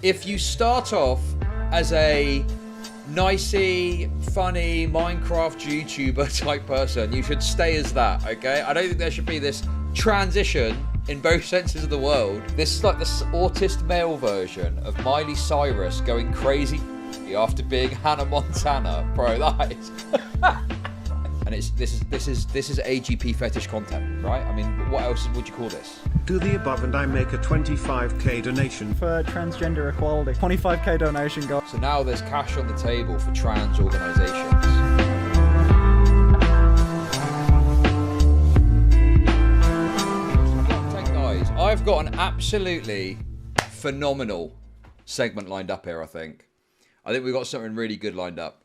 if you start off as a nicey, funny Minecraft YouTuber type person, you should stay as that, okay? I don't think there should be this transition in both senses of the world. This is like the autist male version of Miley Cyrus going crazy after being Hannah Montana. Bro, that is... And this is AGP fetish content, right? I mean, what else would you call this? Do the above and I make a 25k donation for transgender equality. 25k donation go. So now there's cash on the table for trans organisations. Guys, I've got an absolutely phenomenal segment lined up here. I think we've got something really good lined up.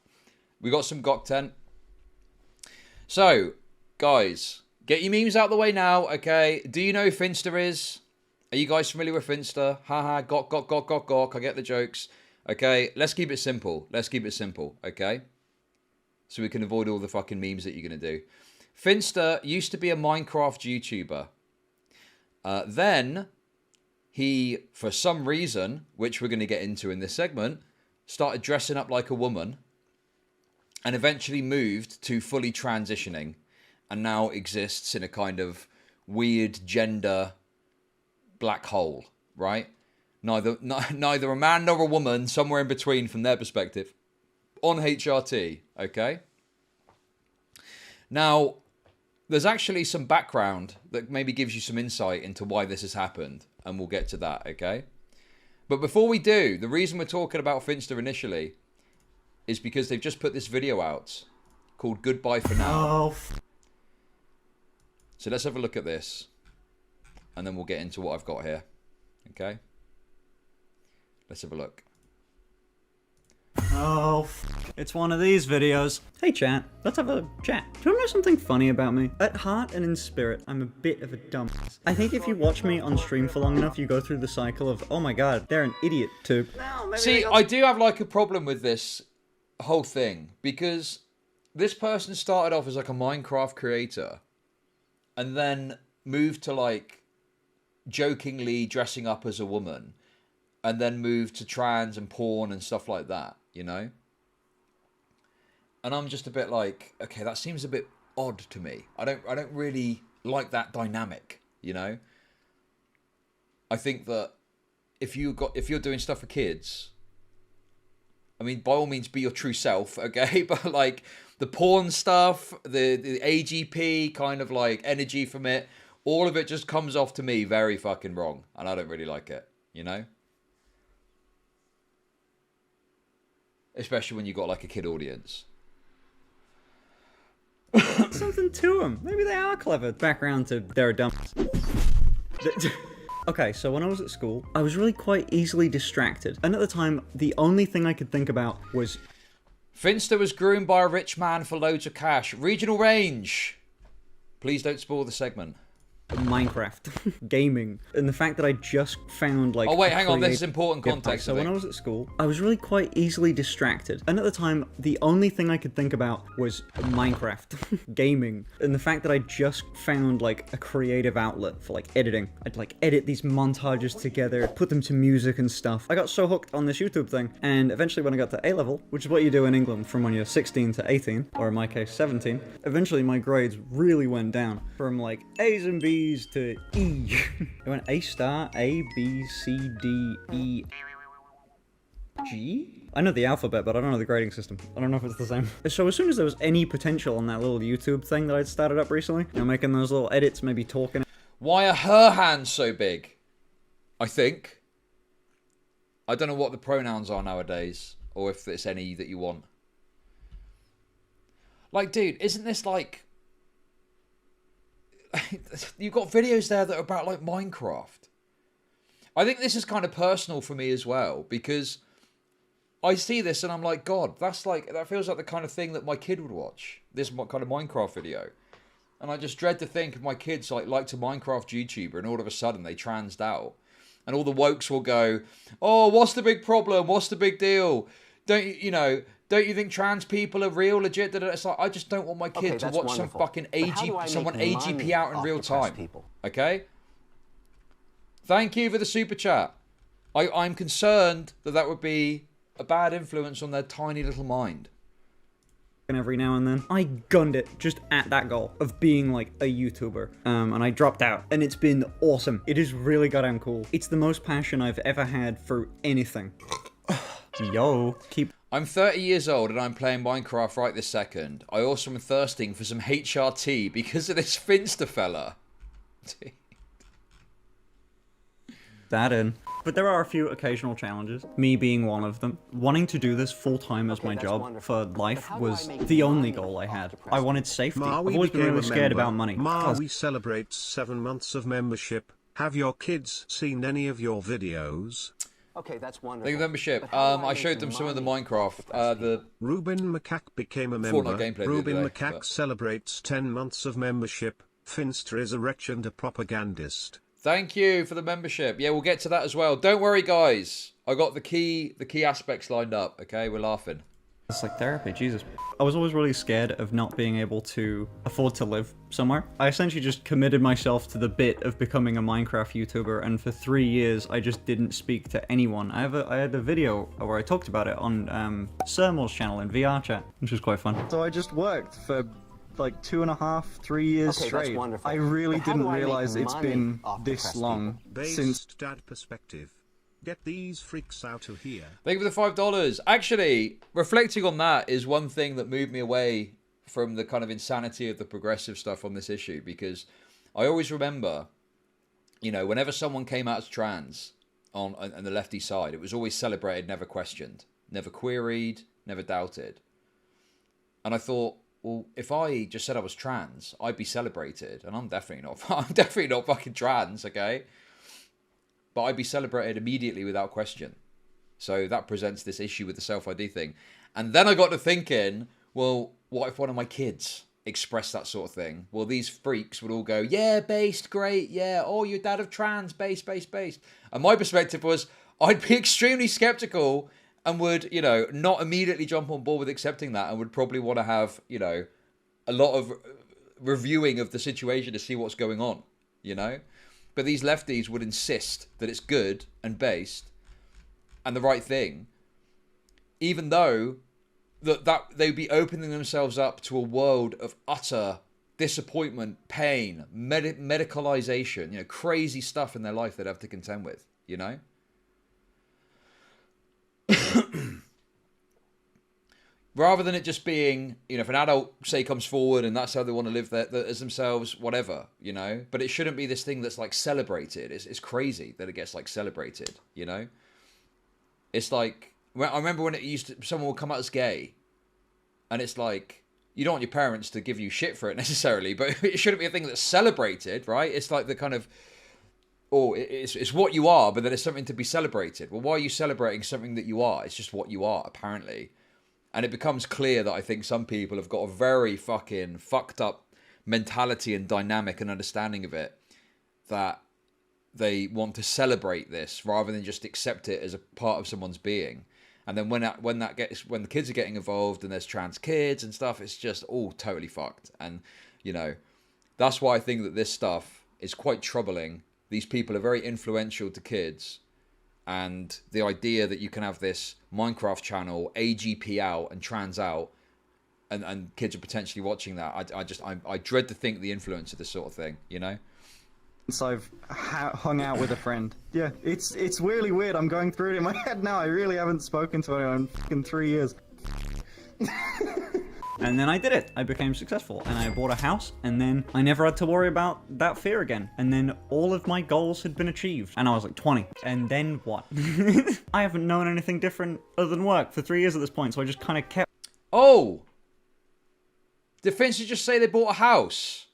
We got some content. So, guys, get your memes out the way now, okay? Do you know who F1NN5TER is? Are you guys familiar with F1NN5TER? Haha, gok. I get the jokes. Okay, let's keep it simple. Let's keep it simple, okay? So we can avoid all the fucking memes that you're going to do. F1NN5TER used to be a Minecraft YouTuber. Then, he, for some reason, which we're going to get into in this segment, started dressing up like a woman. And eventually moved to fully transitioning and now exists in a kind of weird gender black hole, right? Neither a man nor a woman, somewhere in between from their perspective, on HRT, okay? Now, there's actually some background that maybe gives you some insight into why this has happened, and we'll get to that, okay? But before we do, the reason we're talking about F1NN5TER initially is because they've just put this video out called Goodbye for Now. So let's have a look at this, and then we'll get into what I've got here. Okay? Let's have a look. It's one of these videos. Hey chat, let's have a chat. Do you want to know something funny about me? At heart and in spirit, I'm a bit of a dumbass. I think if you watch me on stream for long enough, you go through the cycle of, oh my god, they're an idiot too. See, I do have like a problem with this whole thing, because this person started off as like a Minecraft creator and then moved to like jokingly dressing up as a woman and then moved to trans and porn and stuff like that, you know? And I'm just a bit like, okay, that seems a bit odd to me. I don't really like that dynamic, you know? I think that if you're doing stuff for kids, I mean, by all means, be your true self, okay? But, like, the porn stuff, the AGP kind of, like, energy from it, all of it just comes off to me very fucking wrong. And I don't really like it, you know? Especially when you got, like, a kid audience. Something to them. Maybe they are clever. Background to they're dumb. Okay, so when I was at school, I was really quite easily distracted. And at the time, the only thing I could think about was... F1NN5TER was groomed by a rich man for loads of cash. Regional range. Please don't spoil the segment. Minecraft. Gaming. And the fact that I just found, like... Oh, wait, hang on. This is important context. So when I was at school, I was really quite easily distracted. And at the time, the only thing I could think about was Minecraft. Gaming. And the fact that I just found, like, a creative outlet for, like, editing. I'd, like, edit these montages together, put them to music and stuff. I got so hooked on this YouTube thing. And eventually when I got to A-level, which is what you do in England from when you're 16 to 18, or in my case, 17, eventually my grades really went down. From, like, A's and B's to E. It went A star, A, B, C, D, E, G? I know the alphabet, but I don't know the grading system. I don't know if it's the same. So as soon as there was any potential on that little YouTube thing that I'd started up recently, you know, making those little edits, maybe talking. Why are her hands so big? I think. I don't know what the pronouns are nowadays, or if it's any that you want. Like, dude, isn't this like... You've got videos there that are about, like, Minecraft. I think this is kind of personal for me as well, because I see this and I'm like, God, that feels like the kind of thing that my kid would watch. This kind of Minecraft video. And I just dread to think of my kids, liked a Minecraft YouTuber, and all of a sudden they transed out. And all the wokes will go, oh, what's the big problem? What's the big deal? Don't you think trans people are real, legit? It's like, I just don't want my kid to watch wonderful. Some fucking someone AGP out in real time. People? Okay? Thank you for the super chat. I'm concerned that that would be a bad influence on their tiny little mind. Every now and then. I gunned it just at that goal of being like a YouTuber. And I dropped out. And it's been awesome. It is really goddamn cool. It's the most passion I've ever had for anything. Yo, keep... I'm 30 years old and I'm playing Minecraft right this second. I also am thirsting for some HRT because of this F1NN5TER fella. That in. But there are a few occasional challenges, me being one of them. Wanting to do this full-time as my job for life was the only goal I had. I wanted safety. I've always been really scared about money. Maui celebrates 7 months of membership. Have your kids seen any of your videos? Okay, that's wonderful. Thank you for the membership. I showed them some of the Minecraft, the Ruben Macaque became a member. gameplay Ruben the day, Macaque but... celebrates 10 months of membership. F1NN5TER is a wretch and a propagandist. Thank you for the membership. Yeah, we'll get to that as well. Don't worry, guys. I got the key aspects lined up. Okay, we're laughing. It's like therapy, Jesus. I was always really scared of not being able to afford to live somewhere. I essentially just committed myself to the bit of becoming a Minecraft YouTuber, and for 3 years I just didn't speak to anyone. I had a video where I talked about it on Sermal's channel in VR chat, which was quite fun. So I just worked for like 2.5, 3 years straight. I really didn't realize it's been this long since dad perspective. Get these freaks out of here. Thank you for the $5. Actually, reflecting on that is one thing that moved me away from the kind of insanity of the progressive stuff on this issue, because I always remember, you know, whenever someone came out as trans on the lefty side, it was always celebrated, never questioned, never queried, never doubted. And I thought, well, if I just said I was trans, I'd be celebrated, and I'm definitely not. I'm definitely not fucking trans, okay? But I'd be celebrated immediately without question. So that presents this issue with the self-ID thing. And then I got to thinking, well, what if one of my kids expressed that sort of thing? Well, these freaks would all go, yeah, based, great, yeah, oh, you're dad of trans, based. And my perspective was, I'd be extremely skeptical and would, you know, not immediately jump on board with accepting that, and would probably want to have, you know, a lot of reviewing of the situation to see what's going on, you know? But these lefties would insist that it's good and based and the right thing, even though that they'd be opening themselves up to a world of utter disappointment, pain, medicalization, you know, crazy stuff in their life they'd have to contend with, you know? Rather than it just being, you know, if an adult, say, comes forward and that's how they want to live as themselves, whatever, you know. But it shouldn't be this thing that's, like, celebrated. It's crazy that it gets, like, celebrated, you know. It's like, I remember when someone would come out as gay, and it's like, you don't want your parents to give you shit for it necessarily, but it shouldn't be a thing that's celebrated, right? It's like the kind of, it's what you are, but then it's something to be celebrated. Well, why are you celebrating something that you are? It's just what you are, apparently. And it becomes clear that I think some people have got a very fucking fucked up mentality and dynamic and understanding of it, that they want to celebrate this rather than just accept it as a part of someone's being. And then when the kids are getting involved and there's trans kids and stuff, it's just all totally fucked. And, you know, that's why I think that this stuff is quite troubling. These people are very influential to kids. And the idea that you can have this Minecraft channel, AGP out and trans out, and kids are potentially watching that, I dread to think the influence of this sort of thing, you know? Since I've hung out with a friend. Yeah, it's really weird. I'm going through it in my head now. I really haven't spoken to anyone in fucking 3 years. And then I did it. I became successful, and I bought a house, and then I never had to worry about that fear again. And then all of my goals had been achieved, and I was like 20. And then what? I haven't known anything different other than work for 3 years at this point, so I just kind of kept... Oh! Did F1NN5TER just say they bought a house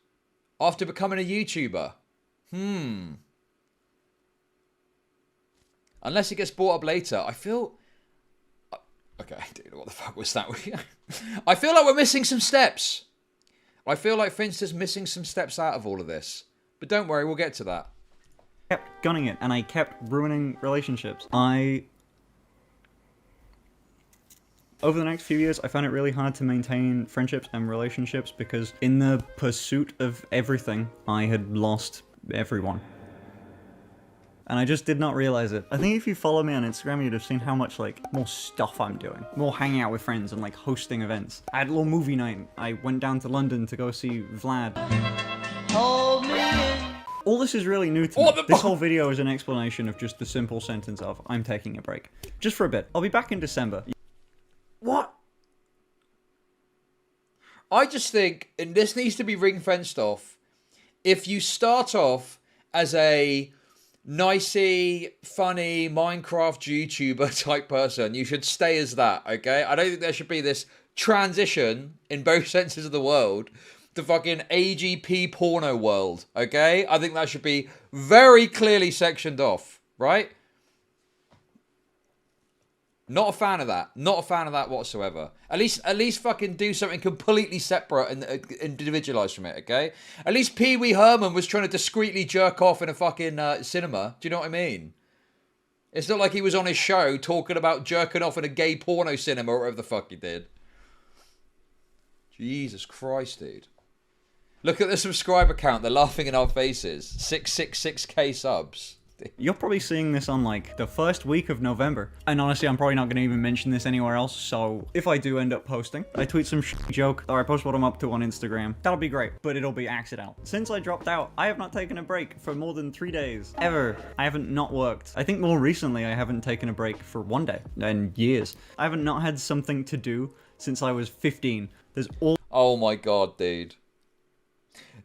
after becoming a YouTuber? Unless it gets bought up later, I feel... Okay, dude, what the fuck was that? I feel like we're missing some steps. I feel like F1NN5TER's missing some steps out of all of this. But don't worry, we'll get to that. I kept gunning it, and I kept ruining relationships. Over the next few years, I found it really hard to maintain friendships and relationships because in the pursuit of everything, I had lost everyone. and I just did not realize it. I think if you follow me on Instagram, you'd have seen how much, like, more stuff I'm doing. More hanging out with friends and, like, hosting events. I had a little movie night. I went down to London to go see Vlad. All this is really new to me. This whole video is an explanation of just the simple sentence of, I'm taking a break. Just for a bit. I'll be back in December. What? I just think, and this needs to be ring-fenced off, if you start off as a nicey, funny Minecraft YouTuber type person, you should stay as that, okay? I don't think there should be this transition, in both senses of the word, to fucking AGP porno world, okay? I think that should be very clearly sectioned off, right? Not a fan of that. Not a fan of that whatsoever. At least fucking do something completely separate and individualized from it, okay? At least Pee Wee Herman was trying to discreetly jerk off in a fucking cinema. Do you know what I mean? It's not like he was on his show talking about jerking off in a gay porno cinema or whatever the fuck he did. Jesus Christ, dude. Look at the subscriber count. They're laughing in our faces. 666k subs. You're probably seeing this on, like, the first week of November. And honestly, I'm probably not going to even mention this anywhere else, so if I do end up posting, I tweet some joke, or I post what I'm up to on Instagram, that'll be great, but it'll be accidental. Since I dropped out, I have not taken a break for more than 3 days. Ever. I haven't not worked. I think more recently, I haven't taken a break for 1 day in years. I haven't not had something to do since I was 15. There's all... Oh my god, dude.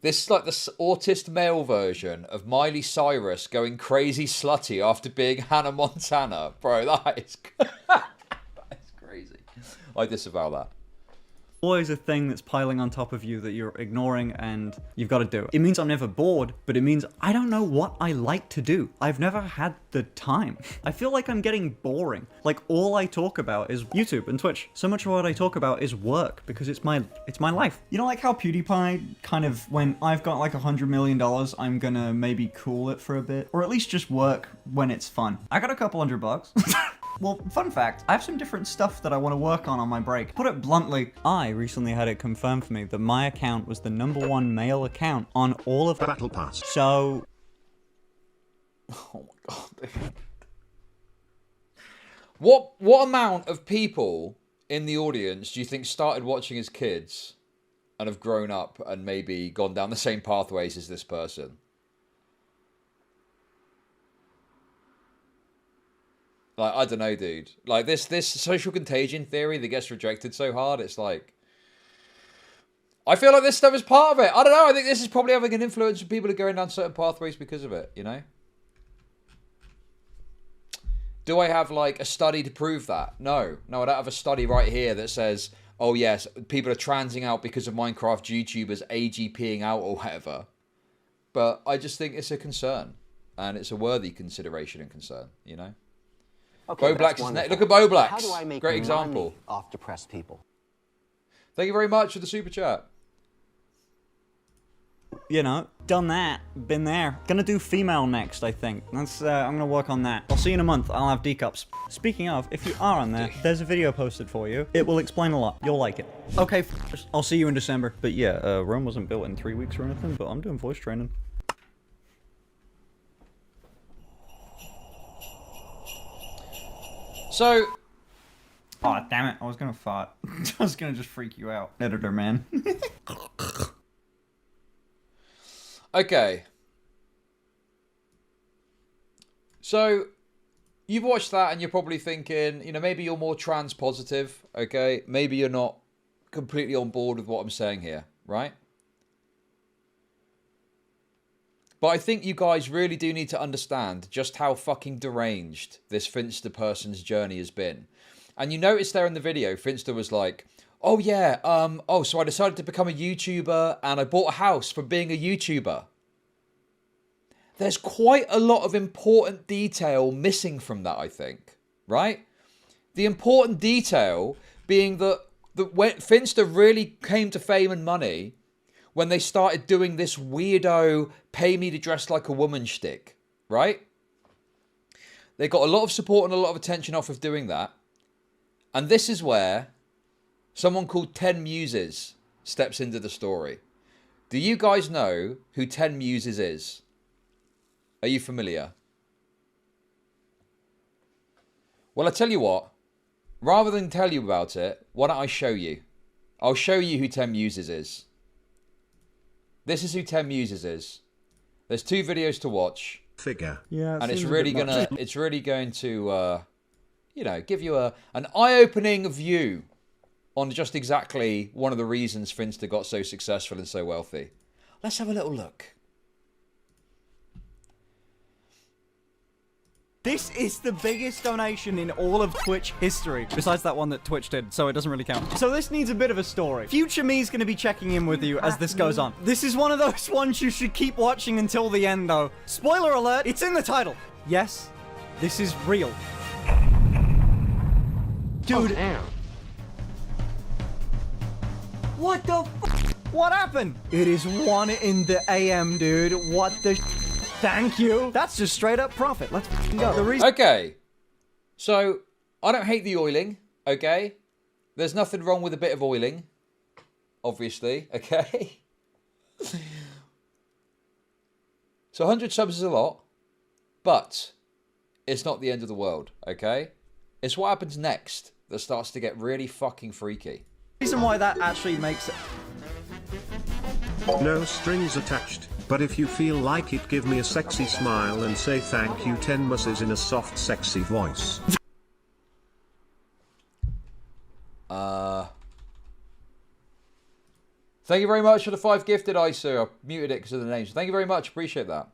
This is like the autist male version of Miley Cyrus going crazy slutty after being Hannah Montana. Bro, that is crazy. I disavow that. Always a thing that's piling on top of you that you're ignoring and you've got to do it. It means I'm never bored, but it means I don't know what I like to do. I've never had the time. I feel like I'm getting boring. Like all I talk about is YouTube and Twitch. So much of what I talk about is work because it's my life. You know, like how PewDiePie kind of when I've got like $100 million, I'm gonna maybe cool it for a bit or at least just work when it's fun. I got a couple $100. Well, fun fact, I have some different stuff that I want to work on my break. Put it bluntly, I recently had it confirmed for me that my account was the #1 male account on all of Battle Pass. So... Oh my god, dude. What amount of people in the audience do you think started watching as kids and have grown up and maybe gone down the same pathways as this person? Like, I don't know, dude. Like, this social contagion theory that gets rejected so hard, it's like... I feel like this stuff is part of it. I don't know, I think this is probably having an influence on people who are going down certain pathways because of it, you know? Do I have, like, a study to prove that? No. No, I don't have a study right here that says, oh, yes, people are transing out because of Minecraft YouTubers AGPing out or whatever. But I just think it's a concern. And it's a worthy consideration and concern, you know? Okay, Bo Blacks is look at Bo Blacks. How do I make Great example. money off depressed people? Thank you very much for the super chat. You know, done that, been there. Gonna do female next, I think. That's I'm gonna work on that. I'll see you in a month. I'll have D-cups. Speaking of, if you are on there, there's a video posted for you. It will explain a lot. You'll like it. Okay, I'll see you in December. But yeah, Rome wasn't built in 3 weeks or anything, but I'm doing voice training. So... Oh, damn it. I was gonna fart. I was gonna just freak you out. Editor, man. Okay. So, you've watched that and you're probably thinking, you know, maybe you're more trans positive, okay? Maybe you're not completely on board with what I'm saying here, right? But I think you guys really do need to understand just how fucking deranged this Finster person's journey has been. And you notice there in the video, Finster was like, oh yeah, so I decided to become a YouTuber and I bought a house from being a YouTuber. There's quite a lot of important detail missing from that, I think, right? The important detail being that when Finster really came to fame and money when they started doing this weirdo pay me to dress like a woman shtick, right? They got a lot of support and a lot of attention off of doing that. And this is where someone called 10 Muses steps into the story. Do you guys know who 10 Muses is? Are you familiar? Well, I tell you what. Rather than tell you about it, why don't I show you? I'll show you who 10 Muses is. This is who 10 Muses is. There's 2 videos to watch. Figure. Yeah, And it's really going to, you know, give you an eye-opening view on just exactly one of the reasons Finster got so successful and so wealthy. Let's have a little look. This is the biggest donation in all of Twitch history. Besides that one that Twitch did, so it doesn't really count. So this needs a bit of a story. Future me's gonna be checking in with you as this goes on. This is one of those ones you should keep watching until the end, though. Spoiler alert, it's in the title. Yes, this is real. Dude. Oh, what the f***? What happened? It is 1 in the AM, dude. What the Thank you. That's just straight up profit. Let's f***ing go. The reason Okay. So, I don't hate the oiling, okay? There's nothing wrong with a bit of oiling. Obviously, okay? So 100 subs is a lot, but it's not the end of the world, okay? It's what happens next that starts to get really fucking freaky. The reason why that actually makes it... No strings attached, but if you feel like it, give me a sexy smile and say thank you 10 musses in a soft sexy voice. Thank you very much for the 5 gifted, Isu. I muted it because of the names. Thank you very much. Appreciate that.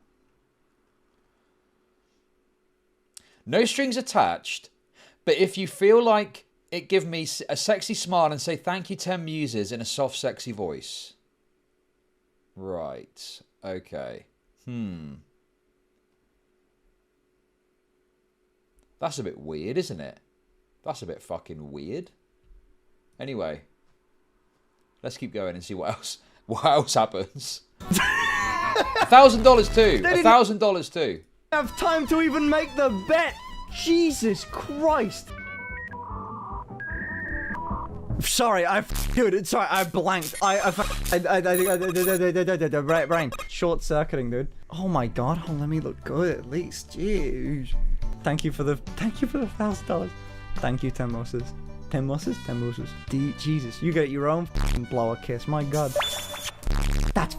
No strings attached, but if you feel like it, give me a sexy smile and say thank you 10 muses in a soft sexy voice. Right. Okay. That's a bit weird, isn't it? That's a bit fucking weird. Anyway, let's keep going and see what else happens. $1,000 too. $1,000 too. Have time to even make the bet. Jesus Christ. Sorry, dude, sorry, I blanked. Brain short circuiting, dude. Oh my god, let me look good at least. Jeez. Thank you for the $1,000. Thank you, 10 mosses. 10 mosses? 10 mosses. Jesus, you get your own blower kiss. My god. That's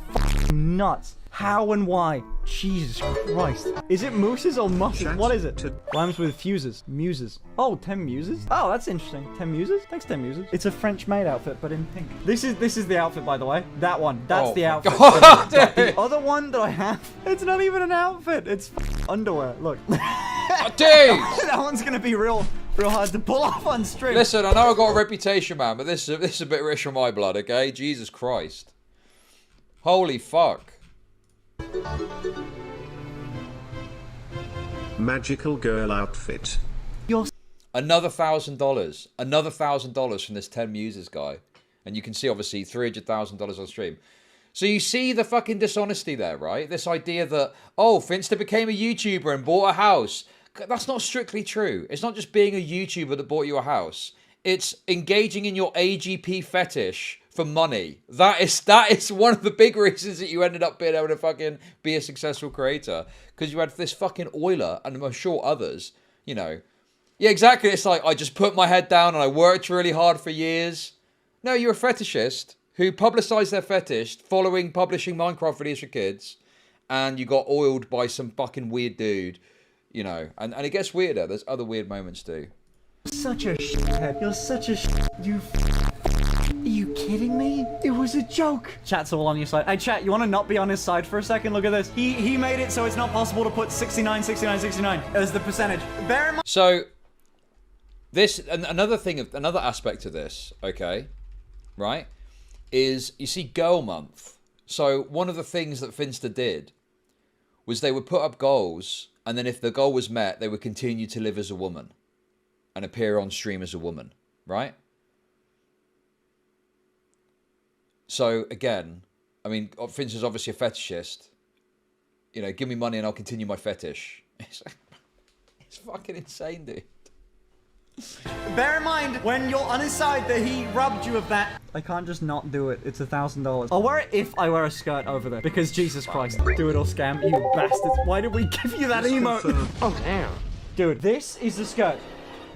nuts. How and why? Jesus Christ. Is it mooses or musses? What is it? Rhymes with fuses. Muses. Oh, 10 muses? Oh, that's interesting. 10 muses? Thanks, 10 muses. It's a French maid outfit, but in pink. This is the outfit, by the way. That one. That's the outfit. The other one that I have, it's not even an outfit. It's underwear. Look. Dude! That one's gonna be real hard to pull off on stream. Listen, I know I've got a reputation, man, but this is a bit rich for my blood, okay? Jesus Christ. Holy fuck. Magical girl outfit. Another $1,000. Another $1,000 from this 10 muses guy. And you can see, obviously, $300,000 on stream. So you see the fucking dishonesty there, right? This idea that, oh, Finster became a YouTuber and bought a house. That's not strictly true. It's not just being a YouTuber that bought you a house. It's engaging in your AGP fetish for money. That is one of the big reasons that you ended up being able to fucking be a successful creator. Because you had this fucking oiler, and I'm sure others, you know. Yeah, exactly. It's like, I just put my head down and I worked really hard for years. No, you're a fetishist who publicized their fetish following publishing Minecraft videos for kids. And you got oiled by some fucking weird dude, you know. And it gets weirder. There's other weird moments too. Such a shithead. You're such a you. Are you kidding me? It was a joke. Chat's all on your side. Hey, chat, you want to not be on his side for a second? Look at this. He made it so it's not possible to put 69, 69, 69 as the percentage. Bear in mind. So, this, another aspect of this, okay, right, is you see Girl Month. So, one of the things that Finster did was they would put up goals, and then if the goal was met, they would continue to live as a woman and appear on stream as a woman, right? So, again, I mean, Finster's obviously a fetishist. You know, give me money and I'll continue my fetish. It's fucking insane, dude. Bear in mind, when you're on his side, that he robbed you of that. I can't just not do it. It's $1,000. I'll wear it if I wear a skirt over there. Because Jesus Christ, do it or scam, you bastards. Why did we give you that emote? Oh, damn. Dude, this is the skirt.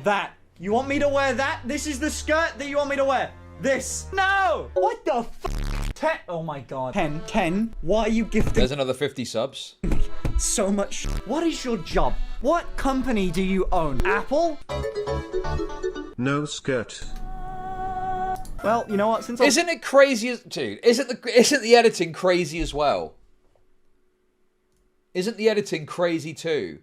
That. You want me to wear that? This is the skirt that you want me to wear. This. No! What the f? 10. Oh my god. 10. Why are you gifting There's another 50 subs. so much? What is your job? What company do you own? Apple? No skirt. Well, you know what? Since Isn't it crazy as dude? Isn't the editing crazy as well? Isn't the editing crazy too?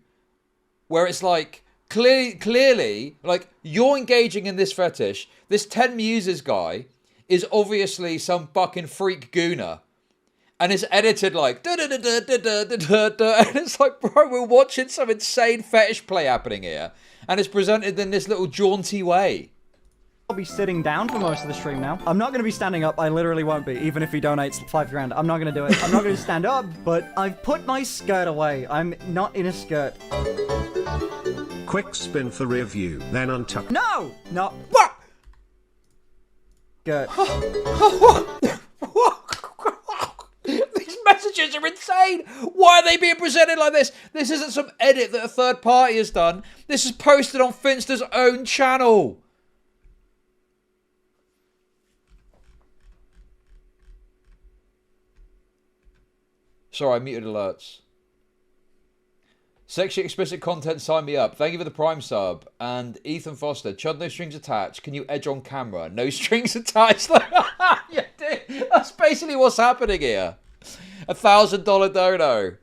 Where it's like clearly, like you're engaging in this fetish. This 10 Muses guy is obviously some fucking freak gooner, and it's edited like da da da da da da da da, and it's like, bro, we're watching some insane fetish play happening here, and it's presented in this little jaunty way. I'll be sitting down for most of the stream now. I'm not going to be standing up. I literally won't be, even if he donates 5 grand. I'm not going to do it. I'm not going to stand up, but I've put my skirt away. I'm not in a skirt. Quick spin for review, then untuck. No! No. What? Skirt. These messages are insane. Why are they being presented like this? This isn't some edit that a third party has done. This is posted on Finster's own channel. Sorry, I muted alerts. Sexually explicit content, sign me up. Thank you for the Prime sub. And Ethan Foster, Chud, no strings attached. Can you edge on camera? No strings attached. Yeah, dude, that's basically what's happening here. $1,000 dono.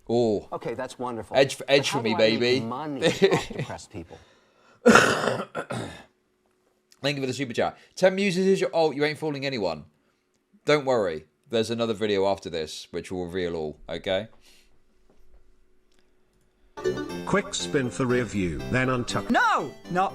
Oh. Okay, that's wonderful. Edge for me, baby. Money off depressed people. Thank you for the super chat. 10 Muses is your alt. You ain't fooling anyone. Don't worry. There's another video after this, which will reveal all, okay? Quick spin for review, then untuck. No! No.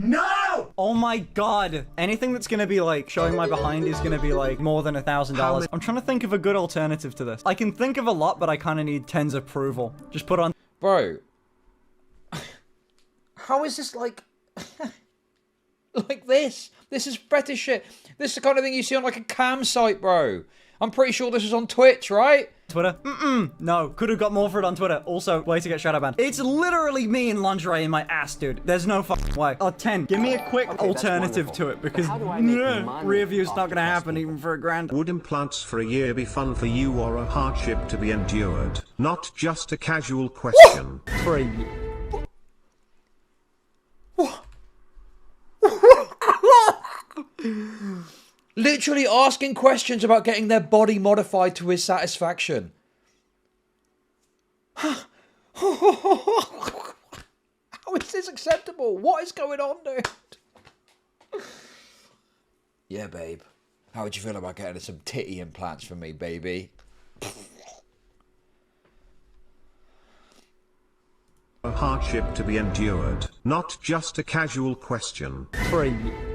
No! Oh my god. Anything that's gonna be like showing my behind is gonna be like more than $1,000. I'm trying to think of a good alternative to this. I can think of a lot, but I kind of need 10's approval. Just put on. Bro. How is this like... like this? This is fetish shit. This is the kind of thing you see on like a cam site, bro. I'm pretty sure this is on Twitch, right? Twitter? No, could have got more for it on Twitter. Also, way to get shadow banned. It's literally me in lingerie in my ass, dude. There's no fucking way. Oh, 10. Give me a quick alternative to it, because review's not gonna happen even for $1,000. Would implants for a year be fun for you or a hardship to be endured? Not just a casual question. For a year. Literally asking questions about getting their body modified to his satisfaction. How is this acceptable? What is going on, dude? Yeah, babe. How would you feel about getting some titty implants from me, baby? A hardship to be endured, not just a casual question. For a year.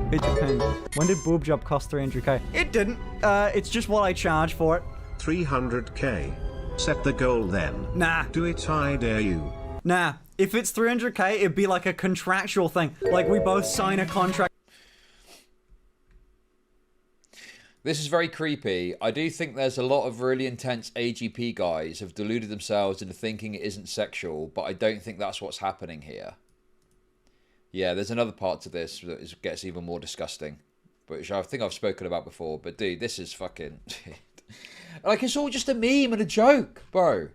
It depends. When did boob job cost 300k? It didn't. It's just what I charge for it. 300k. Set the goal then. Nah. Do it, I dare you. Nah. If it's 300k, it'd be like a contractual thing. Like we both sign a contract. This is very creepy. I do think there's a lot of really intense AGP guys have deluded themselves into thinking it isn't sexual, but I don't think that's what's happening here. Yeah, there's another part to this that gets even more disgusting, which I think I've spoken about before. But dude, this is fucking... like, it's all just a meme and a joke, bro.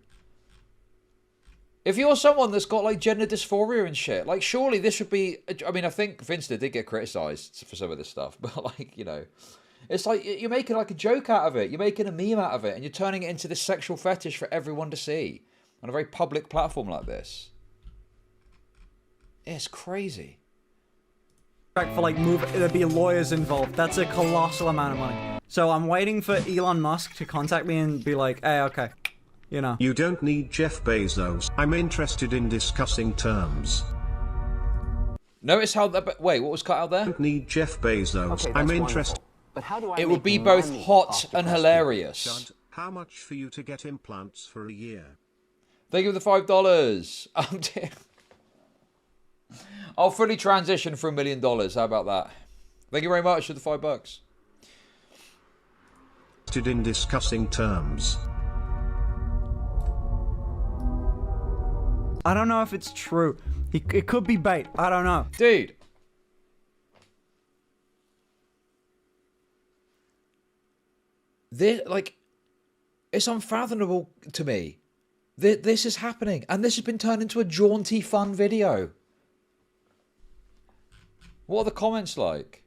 If you're someone that's got, like, gender dysphoria and shit, like, surely this should be... I mean, I think Finster did get criticised for some of this stuff, but, like, you know... It's like, you're making, like, a joke out of it. You're making a meme out of it, and you're turning it into this sexual fetish for everyone to see on a very public platform like this. It's crazy. For like there'd be lawyers involved. That's a colossal amount of money. So I'm waiting for Elon Musk to contact me and be like, hey, okay, you know. You don't need Jeff Bezos. I'm interested in discussing terms. Notice how that... Wait, what was cut out there? Don't need Jeff Bezos. Okay, I'm interested. But how do I It would be both hot and hilarious. Chud, how much for you to get implants for a year? Thank you for the $5. Oh, dear. I'll fully transition for $1 million. How about that? Thank you very much for the $5. Interested in discussing terms. I don't know if it's true. It could be bait. I don't know. Dude. This, like, it's unfathomable to me. This is happening, and this has been turned into a jaunty, fun video. What are the comments like?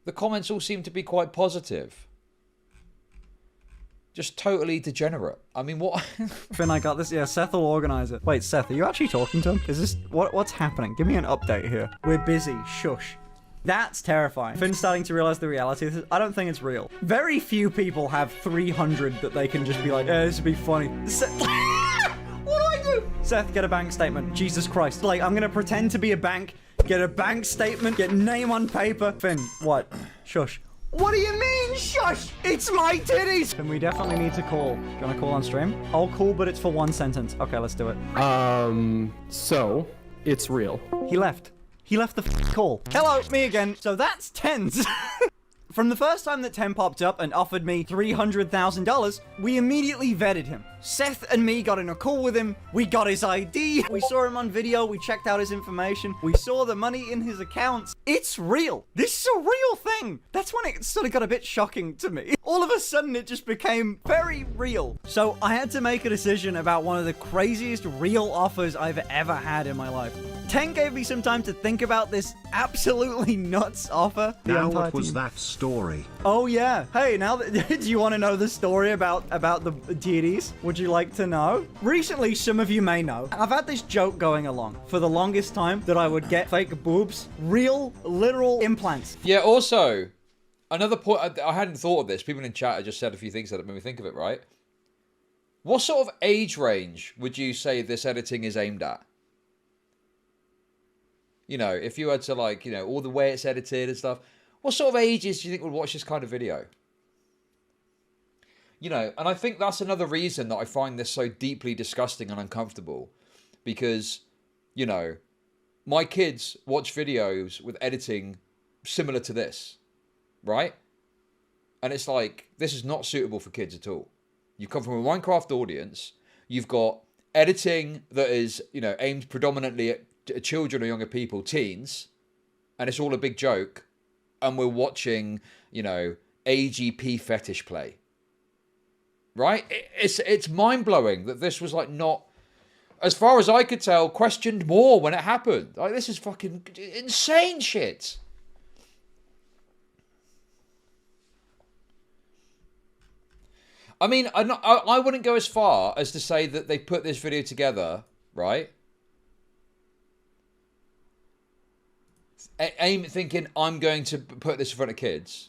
The comments all seem to be quite positive. Just totally degenerate. I mean, what? Finn, I got this. Yeah, Seth will organize it. Wait, Seth, are you actually talking to him? Is this... What's happening? Give me an update here. We're busy. Shush. That's terrifying. Finn's starting to realize the reality of this. I don't think it's real. Very few people have 300 that they can just be like, this would be funny. What do I do? Seth, get a bank statement. Jesus Christ. Like, I'm gonna pretend to be a bank, get a bank statement, get name on paper. Finn, what? Shush. What do you mean, shush? It's my titties! And we definitely need to call. Do you want to call on stream? I'll call, but it's for one sentence. Okay, let's do it. So, it's real. He left. He left the call. Hello, me again. So that's tens. From the first time that 10 popped up and offered me $300,000, we immediately vetted him. Seth and me got in a call with him. We got his ID. We saw him on video. We checked out his information. We saw the money in his accounts. It's real. This is a real thing. That's when it sort of got a bit shocking to me. All of a sudden, it just became very real. So I had to make a decision about one of the craziest real offers I've ever had in my life. 10 gave me some time to think about this absolutely nuts offer. Now what was that story? Oh yeah. Hey, now that, do you want to know the story about the titties? Would you like to know? Recently, some of you may know, I've had this joke going along for the longest time that I would get fake boobs, real, literal implants. Yeah, also, another point, I hadn't thought of this. People in chat have just said a few things that made me think of it, right? What sort of age range would you say this editing is aimed at? You know, if you had to, like, you know, all the way it's edited and stuff, what sort of ages do you think would watch this kind of video? You know, and I think that's another reason that I find this so deeply disgusting and uncomfortable. Because, you know, my kids watch videos with editing similar to this, right? And it's like, this is not suitable for kids at all. You come from a Minecraft audience, you've got editing that is, you know, aimed predominantly at children or younger people, teens, and it's all a big joke, and we're watching, you know, AGP fetish play, right? It's mind-blowing that this was, like, not, as far as I could tell, questioned more when it happened. Like, this is fucking insane shit. I mean, I wouldn't go as far as to say that they put this video together, right? Thinking I'm going to put this in front of kids,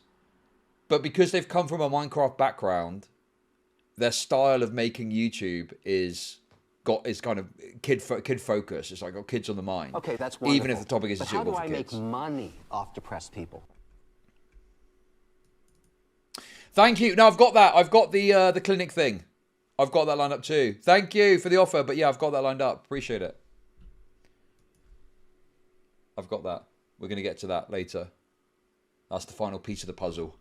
but because they've come from a Minecraft background, their style of making YouTube is kind of kid focused. It's like got kids on the mind. Okay, that's wonderful. Even if the topic isn't suitable for kids. How do I make money off depressed people? Thank you. No, I've got that. I've got the clinic thing. I've got that lined up too. Thank you for the offer, but yeah, I've got that lined up. Appreciate it. I've got that. We're going to get to that later. That's the final piece of the puzzle.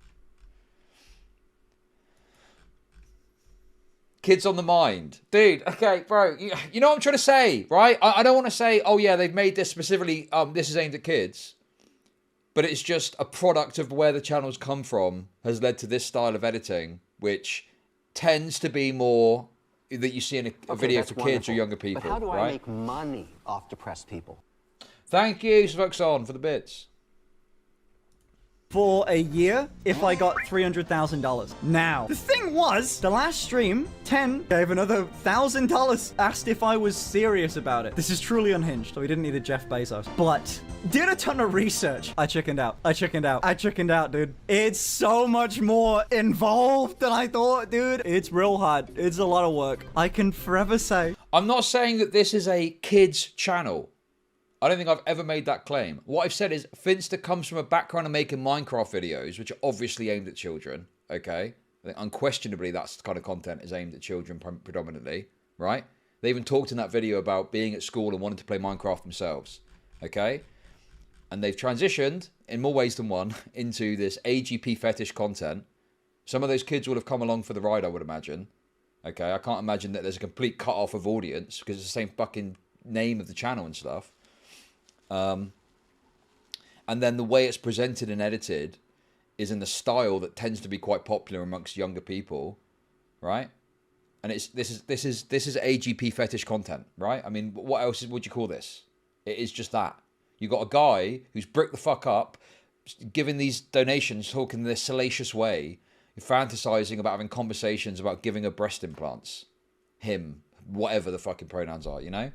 Kids on the mind. Dude, okay, bro. You know what I'm trying to say, right? I don't want to say, oh yeah, they've made this specifically, this is aimed at kids. But it's just a product of where the channel's come from has led to this style of editing, which tends to be more that you see in a video for kids or younger people, but how do I right? make money off depressed people? Thank you, Svoxon, for the bits. For a year, if I got $300,000. Now, the thing was, the last stream, 10 gave another $1,000, asked if I was serious about it. This is truly unhinged, so we didn't need a Jeff Bezos. But, did a ton of research. I chickened out, dude. It's so much more involved than I thought, dude. It's real hard. It's a lot of work. I can forever say. I'm not saying that this is a kids channel. I don't think I've ever made that claim. What I've said is Finster comes from a background of making Minecraft videos, which are obviously aimed at children, okay? I think unquestionably that's the kind of content is aimed at children predominantly, right? They even talked in that video about being at school and wanting to play Minecraft themselves, okay? And they've transitioned, in more ways than one, into this AGP fetish content. Some of those kids will have come along for the ride, I would imagine. Okay, I can't imagine that there's a complete cut-off of audience because it's the same fucking name of the channel and stuff. And then the way it's presented and edited is in the style that tends to be quite popular amongst younger people, right? And this is AGP fetish content, right? I mean, what else would you call this? It is just that. You got a guy who's bricked the fuck up, giving these donations, talking in this salacious way, fantasizing about having conversations about giving her breast implants. Him, whatever the fucking pronouns are, you know?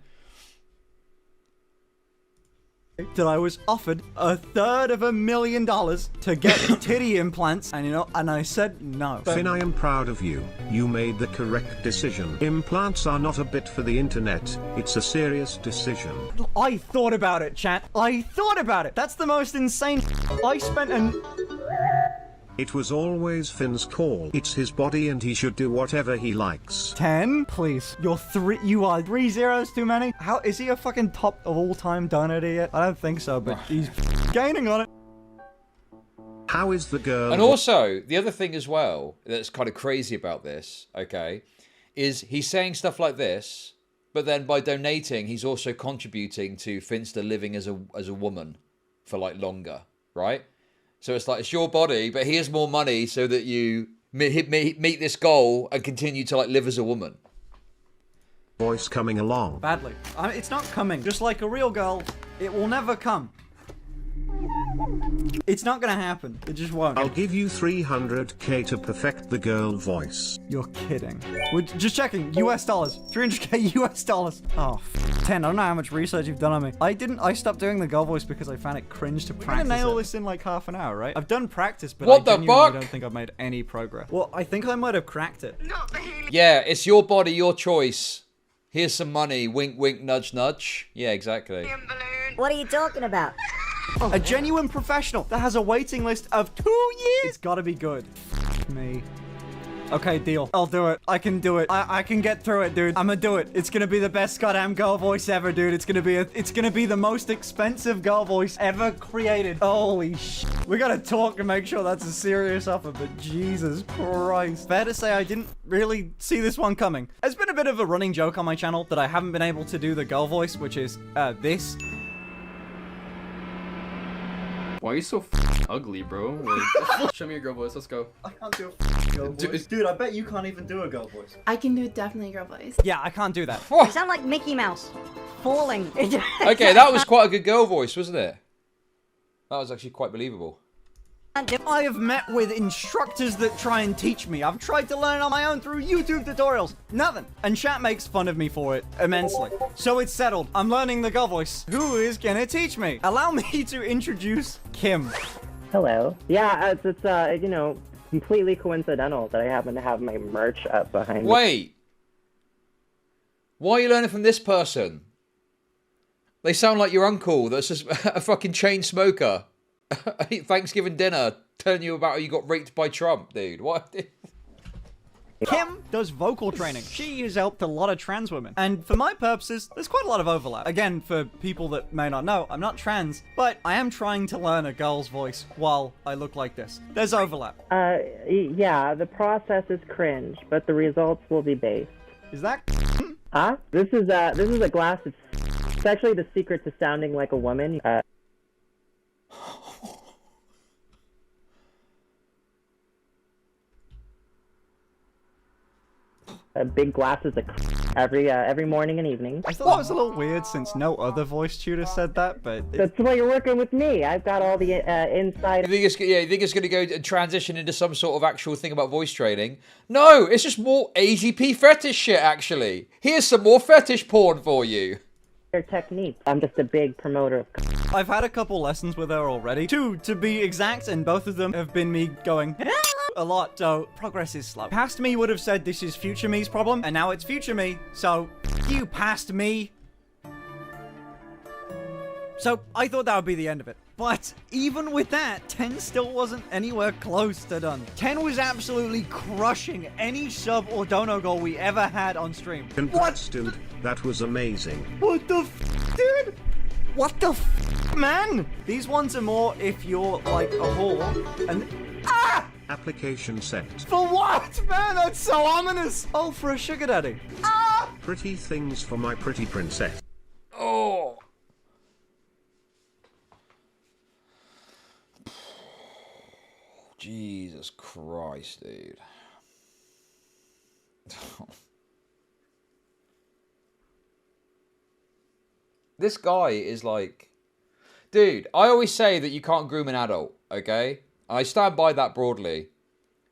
That I was offered $350,000 to get titty implants, and and I said no. Finn, I am proud of you. You made the correct decision. Implants are not a bit for the internet. It's a serious decision. I thought about it, chat. I thought about it. That's the most insane. I spent an. It was always Finn's call. It's his body and he should do whatever he likes. 10, please. You are 3 zeros too many. How is he a fucking top of all time donator yet? I don't think so, but he's gaining on it. How is the girl? And also, the other thing as well that's kind of crazy about this, okay, is he's saying stuff like this, but then by donating, he's also contributing to Finster living as a woman for like longer, right? So it's like, it's your body, but here's more money so that you meet this goal and continue to like live as a woman. Voice coming along. Badly. It's not coming. Just like a real girl, it will never come. It's not gonna happen. It just won't. I'll give you 300k to perfect the girl voice. You're kidding. We're just checking. US dollars. 300k US dollars. Oh, 10. I don't know how much research you've done on me. I stopped doing the girl voice because I found it cringe to practice. We're gonna nail this in like half an hour, right? I've done practice, but what I the genuinely fuck? don't think I've made any progress. Well, I think I might have cracked it. Yeah, it's your body, your choice. Here's some money. Wink, wink, nudge, nudge. Yeah, exactly. What are you talking about? A genuine professional that has a waiting list of 2 years. It's gotta be good. Me. Okay, deal. I'll do it. I can do it. I can get through it, dude. I'm gonna do it. It's gonna be the best goddamn girl voice ever, dude. It's gonna be the most expensive girl voice ever created. Holy shit. We gotta talk and make sure that's a serious offer, but Jesus Christ. Fair to say I didn't really see this one coming. It's been a bit of a running joke on my channel that I haven't been able to do the girl voice, which is, this. Why are you so ugly, bro? Like, show me your girl voice. Let's go. I can't do a girl voice. Dude, I bet you can't even do a girl voice. I can do definitely a girl voice. Yeah, I can't do that. You sound like Mickey Mouse. Falling. Okay, that was quite a good girl voice, wasn't it? That was actually quite believable. I have met with instructors that try and teach me. I've tried to learn on my own through YouTube tutorials. Nothing. And chat makes fun of me for it immensely. So it's settled. I'm learning the girl voice. Who is gonna teach me? Allow me to introduce Kim. Hello. Yeah, it's you know, completely coincidental that I happen to have my merch up behind me. Wait. Why are you learning from this person? They sound like your uncle that's just a fucking chain smoker. Thanksgiving dinner telling you about how you got raped by Trump, dude. What? Kim does vocal training. She has helped a lot of trans women. And for my purposes, there's quite a lot of overlap. Again, for people that may not know, I'm not trans, but I am trying to learn a girl's voice while I look like this. There's overlap. Yeah, the process is cringe, but the results will be based. Is that Huh? This is a glass of... It's actually the secret to sounding like a woman. Big glasses of every morning and evening. I thought that was a little weird since no other voice tutor said that, but... That's why you're working with me. I've got all the inside... You think it's going to go and transition into some sort of actual thing about voice training? No, it's just more AGP fetish shit, actually. Here's some more fetish porn for you. Their technique. I'm just a big promoter of... I've had a couple lessons with her already. 2, to be exact, and both of them have been me going... a lot, so progress is slow. Past me would have said this is future me's problem, and now it's future me, so you past me. So I thought that would be the end of it. But even with that, 10 still wasn't anywhere close to done. 10 was absolutely crushing any sub or dono goal we ever had on stream. Congrats, dude. That was amazing. What the f, dude? What the f, man? These ones are more if you're like a whore and... Ah! Application sent. For what? Man, that's so ominous. Oh, for a sugar daddy. Pretty things for my pretty princess. Oh. Jesus Christ, dude. This guy is like... Dude, I always say that you can't groom an adult, okay? I stand by that broadly.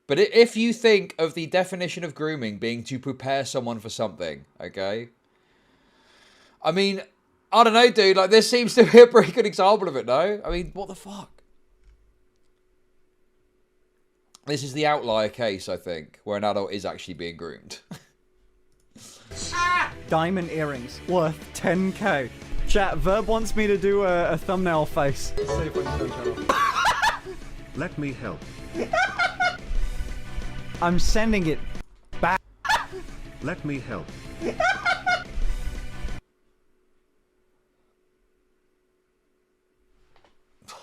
But if you think of the definition of grooming being to prepare someone for something, okay? I mean, I don't know, dude. Like, this seems to be a pretty good example of it, no? I mean, what the fuck? This is the outlier case, I think, where an adult is actually being groomed. Diamond earrings worth 10k. Chat, Verb wants me to do a thumbnail face. Let's see if I can turn it off. Let me help. I'm sending it back. Let me help.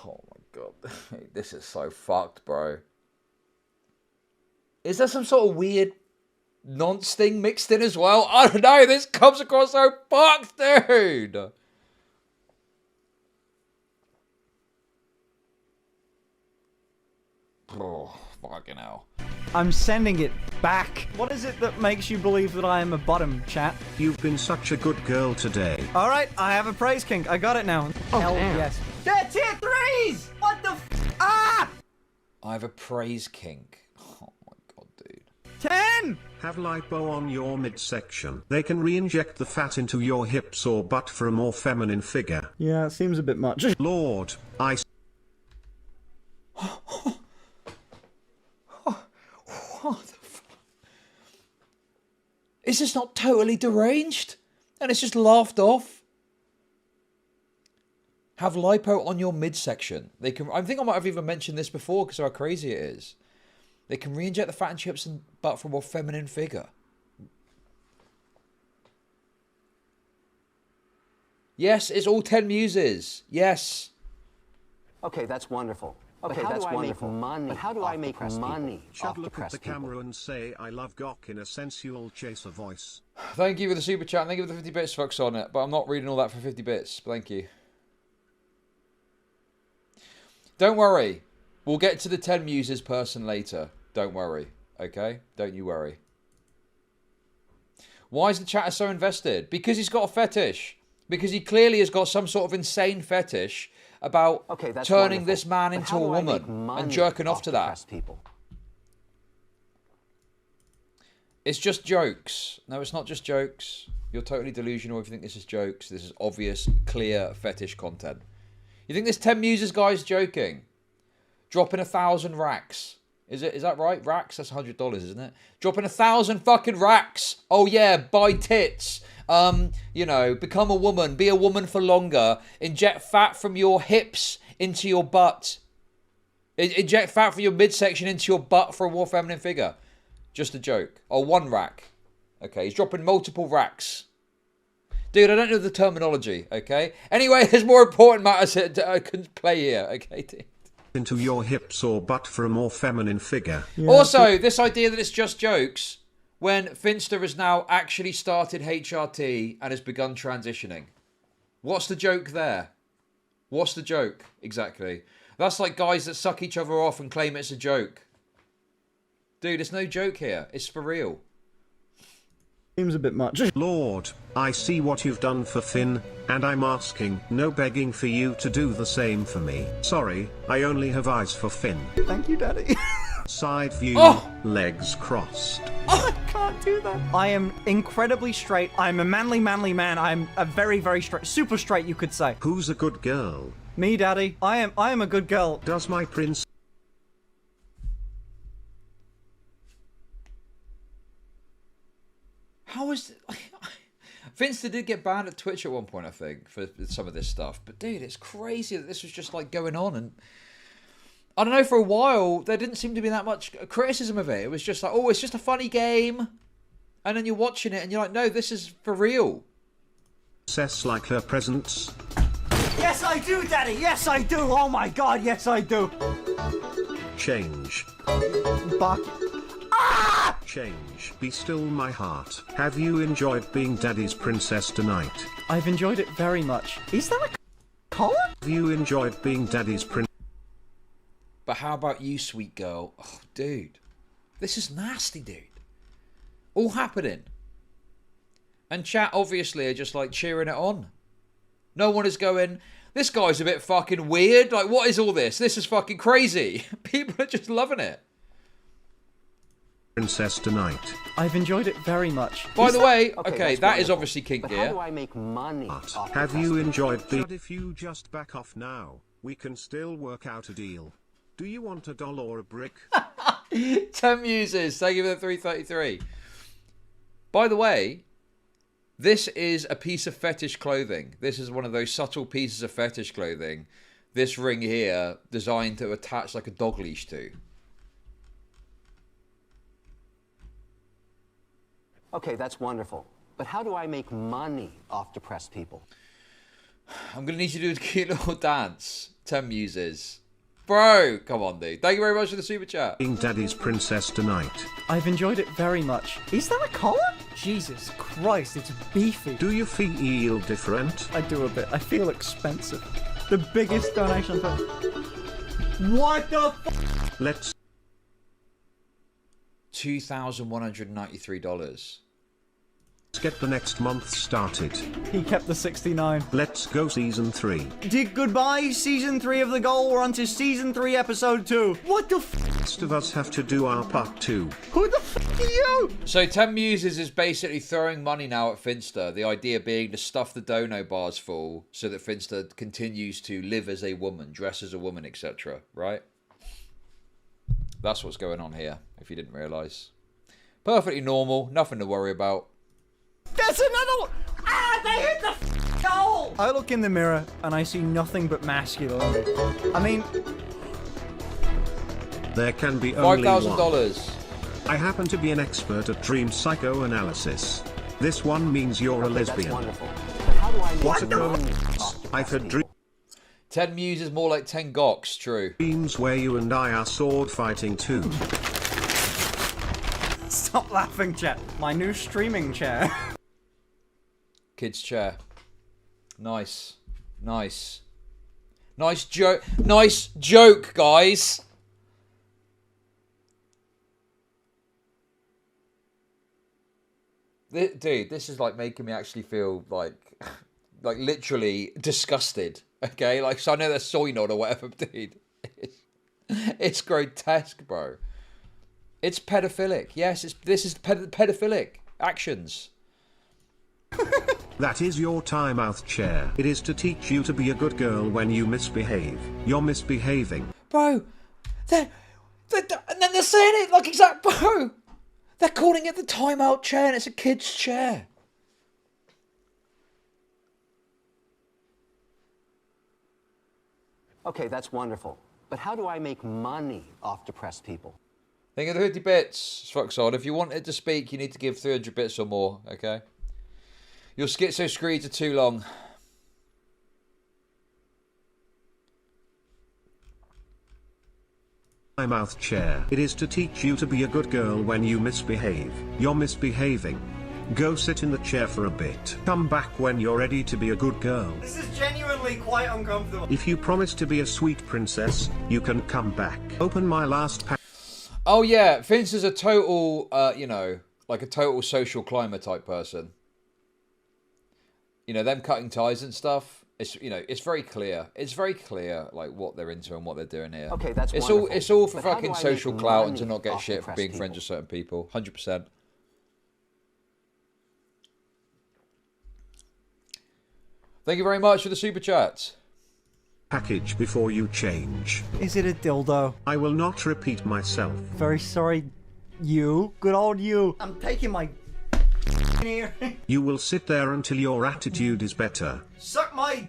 Oh my god. This is so fucked, bro. Is there some sort of weird nonce thing mixed in as well? I don't know. This comes across so fucked, dude. Oh, fucking hell. I'm sending it back. What is it that makes you believe that I am a bottom, chat? You've been such a good girl today. All right, I have a praise kink. I got it now. Oh, hell yes. They're tier 3s! What the f- Ah! I have a praise kink. Oh my god, dude. 10! Have lipo on your midsection. They can re-inject the fat into your hips or butt for a more feminine figure. Yeah, it seems a bit much. Lord, I... What the fuck? Is this not totally deranged? And it's just laughed off? Have lipo on your midsection. They can. I think I might have even mentioned this before because of how crazy it is. They can re-inject the fat and chips and butt for a more feminine figure. Yes, it's all 10 muses. Yes. Okay, that's wonderful. Okay, but how that's do I wonderful. make money? But how do I make money Chud, off look at depressed the people? camera and say I love Gok in a sensual chaser voice. Thank you for the super chat. Thank you for the 50 bits, fucks on it. But I'm not reading all that for 50 bits. Thank you. Don't worry. We'll get to the 10 muses person later. Don't worry. Okay? Don't you worry. Why is the chatter so invested? Because he's got a fetish. Because he clearly has got some sort of insane fetish about turning wonderful. this man But into how a do I make woman money and jerking off off to that. depressed people? It's just jokes. No, it's not just jokes. You're totally delusional if you think this is jokes. This is obvious, clear fetish content. You think this 10 muses guy's joking? Dropping 1,000 racks. Is that right? Racks? That's $100, isn't it? Dropping 1,000 fucking racks. Oh yeah, buy tits. You know, become a woman. Be a woman for longer. Inject fat from your hips into your butt. Inject fat from your midsection into your butt for a more feminine figure. Just a joke. Oh, one rack. Okay, he's dropping multiple racks. Dude, I don't know the terminology, okay? Anyway, there's more important matters that I can play here, okay, dude? Into your hips or butt for a more feminine figure. Yeah, Also, this idea that it's just jokes when F1NN5TER has now actually started HRT and has begun transitioning. What's the joke there? What's the joke, exactly? That's like guys that suck each other off and claim it's a joke. Dude, there's no joke here. It's for real. Seems a bit much. Lord, I see what you've done for Finn, and I'm asking, no begging for you to do the same for me. Sorry, I only have eyes for Finn. Thank you, Daddy. Side view, legs crossed. I can't do that. I am incredibly straight. I'm a manly man. I'm a very, very straight. Super straight, you could say. Who's a good girl? Me, Daddy. I am a good girl. Does my prince... How is... F1NN5TER did get banned at Twitch at one point, I think, for some of this stuff. But, dude, it's crazy that this was just, like, going on. And I don't know, for a while, there didn't seem to be that much criticism of it. It was just like, oh, it's just a funny game. And then you're watching it and you're like, no, this is for real. Princess like her presents? Yes, I do, Daddy. Yes, I do. Oh, my God. Yes, I do. Change. Bark. Change. Be still my heart. Have you enjoyed being daddy's princess tonight? I've enjoyed it very much. Is that a collar? Have you enjoyed being daddy's princess? But how about you, sweet girl? Oh, dude. This is nasty, dude. All happening. And chat obviously are just like cheering it on. No one is going, this guy's a bit fucking weird. Like, what is all this? This is fucking crazy. People are just loving it. Princess tonight. I've enjoyed it very much. By the way, Okay, okay, that's that is wonderful. obviously kink But how gear. do I make money off Have the you festival? enjoyed being? If you just back off now, we can still work out a deal. Do you want $1 or a brick? 10 muses. Thank you for the 333. By the way, this is a piece of fetish clothing. This is one of those subtle pieces of fetish clothing. This ring here, designed to attach like a dog leash to. Okay, that's wonderful. But how do I make money off depressed people? I'm going to need you to do a cute little dance. 10 muses. Bro, come on, dude. Thank you very much for the super chat. Being daddy's princess tonight. I've enjoyed it very much. Is that a collar? Jesus Christ, it's beefy. Do you feel different? I do a bit. I feel expensive. The biggest donation for... What the f***? Let's $2,193. get the next month started. He kept the 69. Let's go season 3. Goodbye, season 3 of the goal. We're on to season 3, episode 2. What the f***? Rest of us have to do our part 2. Who the f*** are you? So 10 muses is basically throwing money now at Finster. The idea being to stuff the dono bars full so that Finster continues to live as a woman, dress as a woman, etc. Right? That's what's going on here, if you didn't realise. Perfectly normal, nothing to worry about. There's another one! Ah, they hit the goal! I look in the mirror and I see nothing but masculinity. I mean... There can be only one. $5,000. I happen to be an expert at dream psychoanalysis. This one means you're a Okay, that's lesbian. wonderful. But how do I make What a money coincidence. off I've depressed had people? 10 muses more like 10 goks, true. dreams where you and I are sword fighting too. Stop laughing, chat. My new streaming chair. Kids chair. Nice. Nice. Nice joke. Nice joke, guys. Dude, this is like making me actually feel like literally disgusted. Okay, like, so I know that's soy nod or whatever, dude. It's grotesque, bro. It's pedophilic. Yes, this is pedophilic actions. That is your timeout chair. It is to teach you to be a good girl when you misbehave. You're misbehaving. Bro, and then they're saying it like exact, bro. They're calling it the timeout chair and it's a kid's chair. Okay, that's wonderful. But how do I make money off depressed people? Think of the 50 bits, Foxod. If you want it to speak, you need to give 300 bits or more, okay? Your schizo screeds are too long. Timeout chair. It is to teach you to be a good girl when you misbehave. You're misbehaving. Go sit in the chair for a bit. Come back when you're ready to be a good girl. This is genuinely quite uncomfortable. If you promise to be a sweet princess, you can come back. Open my last pack. Oh yeah, Vince is a total, you know, like a total social climber type person. You know, them cutting ties and stuff. It's, you know, it's very clear. It's very clear, like, what they're into and what they're doing here. Okay, that's it's wonderful. all. It's all for But how do fucking I social make clout and money to not get off shit for depressed being friends people? with certain people. 100%. Thank you very much for the super chat. Package before you change. Is it a dildo? I will not repeat myself. Very sorry, you. Good old you. I'm taking my here. You will sit there until your attitude is better. Suck my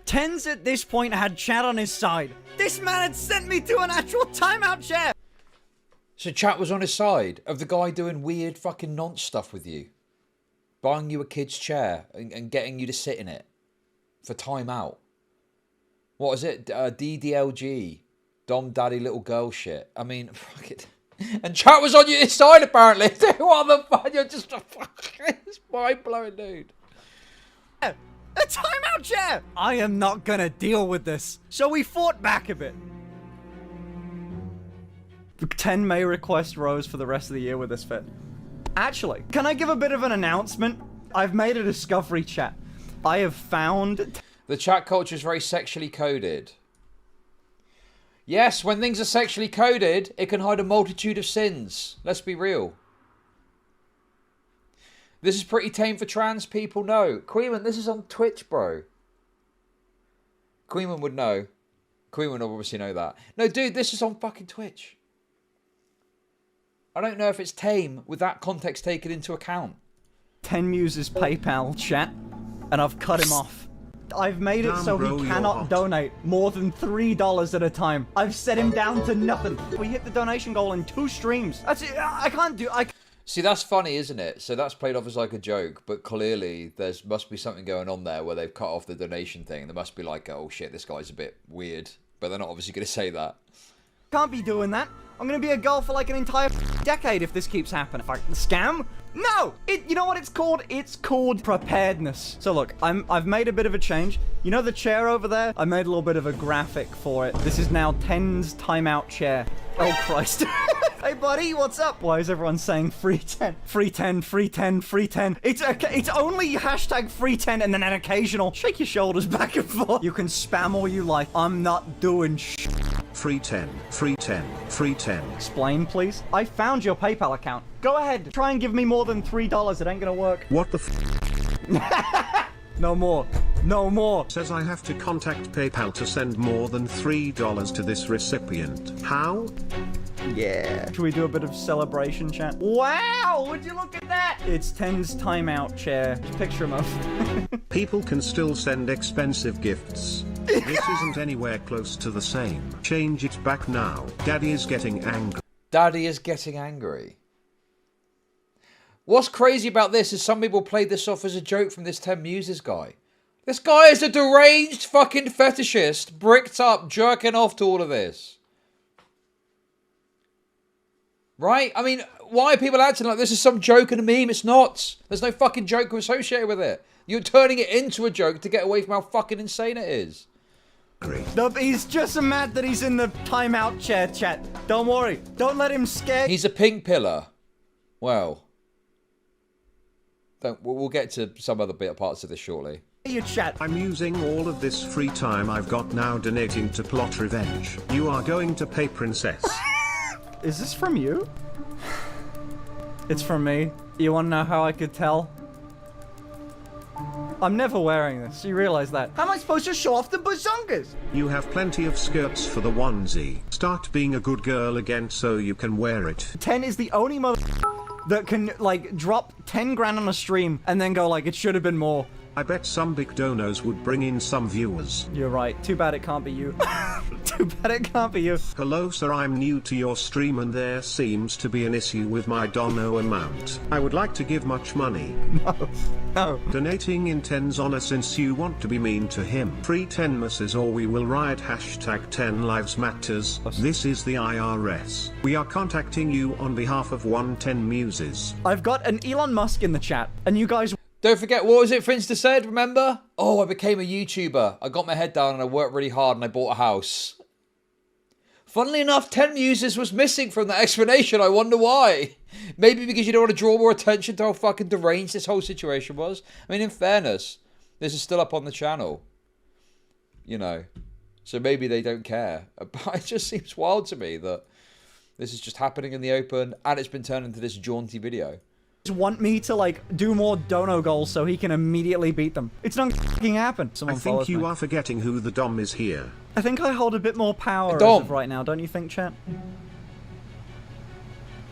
Tens at this point had Chad on his side. This man had sent me to an actual timeout chair. So chat was on his side of the guy doing weird fucking nonce stuff with you. Buying you a kid's chair and getting you to sit in it for time out. What is it? DDLG. Dom daddy little girl shit. I mean, fuck it. And chat was on your side apparently. What the fuck? You're just a fucking... It's mind-blowing, dude. A timeout chair! I am not gonna deal with this. So we fought back a bit. 10 May request rows for the rest of the year with this fit. Actually, can I give a bit of an announcement? I've made a discovery, chat. I have found... The chat culture is very sexually coded. Yes, when things are sexually coded, it can hide a multitude of sins. Let's be real. This is pretty tame for trans people. No. Queenman, this is on Twitch, bro. Queenman would know. Queenman would obviously know that. No, dude, this is on fucking Twitch. I don't know if it's tame with that context taken into account. 10 Muses PayPal chat, and I've cut him off. I've made it so he cannot donate more than $3 at a time. I've set him down to nothing. We hit the donation goal in 2 streams. That's it. I can't do... See, that's funny, isn't it? So that's played off as like a joke, but clearly there must be something going on there where they've cut off the donation thing. There must be like, oh shit, this guy's a bit weird. But they're not obviously going to say that. Can't be doing that. I'm going to be a girl for like an entire decade if this keeps happening. Scam? No! You know what it's called? It's called preparedness. So look, I've made a bit of a change. You know the chair over there? I made a little bit of a graphic for it. This is now 10's timeout chair. Oh, Christ. Hey, buddy, what's up? Why is everyone saying free 10? Free 10, free 10, free 10. It's only hashtag free 10 and then an occasional shake your shoulders back and forth. You can spam all you like. I'm not doing shit. Free 10, free 10, free 10. Explain, please. I found your PayPal account. Go ahead. Try and give me more than $3. It ain't gonna work. What the f? No more. No more. Says I have to contact PayPal to send more than $3 to this recipient. How? Yeah. Should we do a bit of celebration, chat? Wow! Would you look at that? It's 10's timeout chair. Just picture him up. People can still send expensive gifts. This isn't anywhere close to the same. Change it back now. Daddy is getting angry. Daddy is getting angry. What's crazy about this is some people played this off as a joke from this 10 Muses guy. This guy is a deranged fucking fetishist, bricked up, jerking off to all of this. Right? I mean, why are people acting like this is some joke and a meme? It's not. There's no fucking joke associated with it. You're turning it into a joke to get away from how fucking insane it is. No, he's just mad that he's in the timeout chair, chat. Don't worry. Don't let him scare you. He's a pink pillar. Well. We'll get to some other parts of this shortly. You chat. I'm using all of this free time I've got now donating to plot revenge. You are going to pay princess. Is this from you? It's from me. You want to know how I could tell? I'm never wearing this. You realize that? How am I supposed to show off the bazongas? You have plenty of skirts for the onesie. Start being a good girl again so you can wear it. 10 is the only mother that can, like, drop 10 grand on a stream and then go, like, it should have been more. I bet some big donos would bring in some viewers. You're right. Too bad it can't be you. Too bad it can't be you. Hello sir, I'm new to your stream and there seems to be an issue with my dono amount. I would like to give much money. No. Donating in 10's honor since you want to be mean to him. Free 10 misses or we will riot hashtag 10 lives matters. This is the IRS. We are contacting you on behalf of 110 Muses. I've got an Elon Musk in the chat and you guys... Don't forget, what was it Finster said, remember? Oh, I became a YouTuber. I got my head down and I worked really hard and I bought a house. Funnily enough, 10 Muses was missing from that explanation. I wonder why. Maybe because you don't want to draw more attention to how fucking deranged this whole situation was. I mean, in fairness, this is still up on the channel. You know. So maybe they don't care. But it just seems wild to me that this is just happening in the open and it's been turned into this jaunty video. Want me to, like, do more dono goals so he can immediately beat them. It's not f***ing happen. I think you are forgetting who the dom is here. I think I hold a bit more power as of right now, don't you think, chat?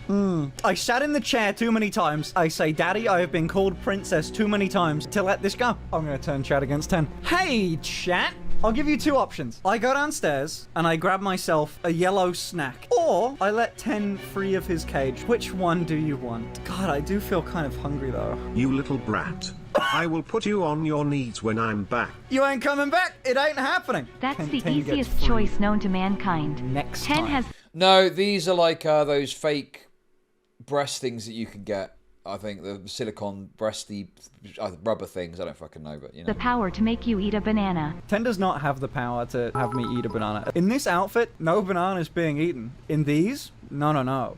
I sat in the chair too many times. I say, Daddy, I have been called princess too many times to let this go. I'm gonna turn chat against 10. Hey, chat! I'll give you 2 options. I go downstairs and I grab myself a yellow snack. Or I let 10 free of his cage. Which one do you want? God, I do feel kind of hungry though. You little brat. I will put you on your knees when I'm back. You ain't coming back. It ain't happening. That's the 10 gets easiest free choice known to mankind. next 10 time. has No, these are like those fake breast things that you can get. I think the silicone breasty rubber things. I don't fucking know, but you know. the power to make you eat a banana. 10 does not have the power to have me eat a banana. In this outfit, no banana is being eaten. In these, no.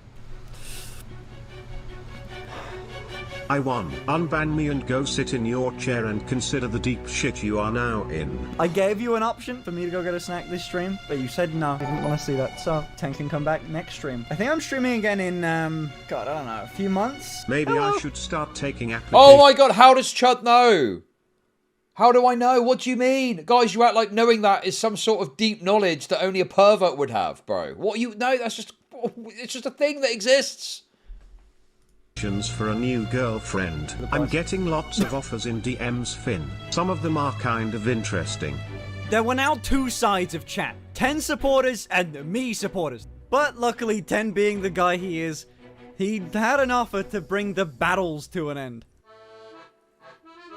I won. Unban me and go sit in your chair and consider the deep shit you are now in. I gave you an option for me to go get a snack this stream, but you said no. You didn't want to see that, so 10 can come back next stream. I think I'm streaming again in, God, I don't know, a few months? Maybe Hello? I should start taking applications. Oh my god, how does Chud know? How do I know? What do you mean? Guys, you act like knowing that is some sort of deep knowledge that only a pervert would have, bro. What you know, that's just, it's just a thing that exists. For a new girlfriend. I'm getting lots of offers in DMs, Finn. Some of them are kind of interesting. There were now two sides of chat. 10 supporters and me supporters. But luckily, 10 being the guy he is, he had an offer to bring the battles to an end.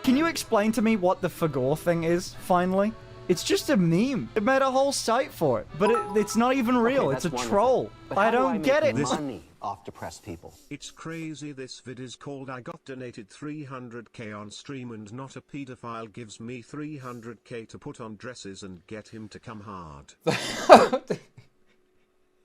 Can you explain to me what the Fagor thing is, finally? It's just a meme. It made a whole site for it, but it's not even real. Okay, it's a that's troll. But I how do don't get make it. money off depressed people. It's crazy. This vid is called I got donated 300k on stream and not a pedophile gives me 300k to put on dresses and get him to come hard.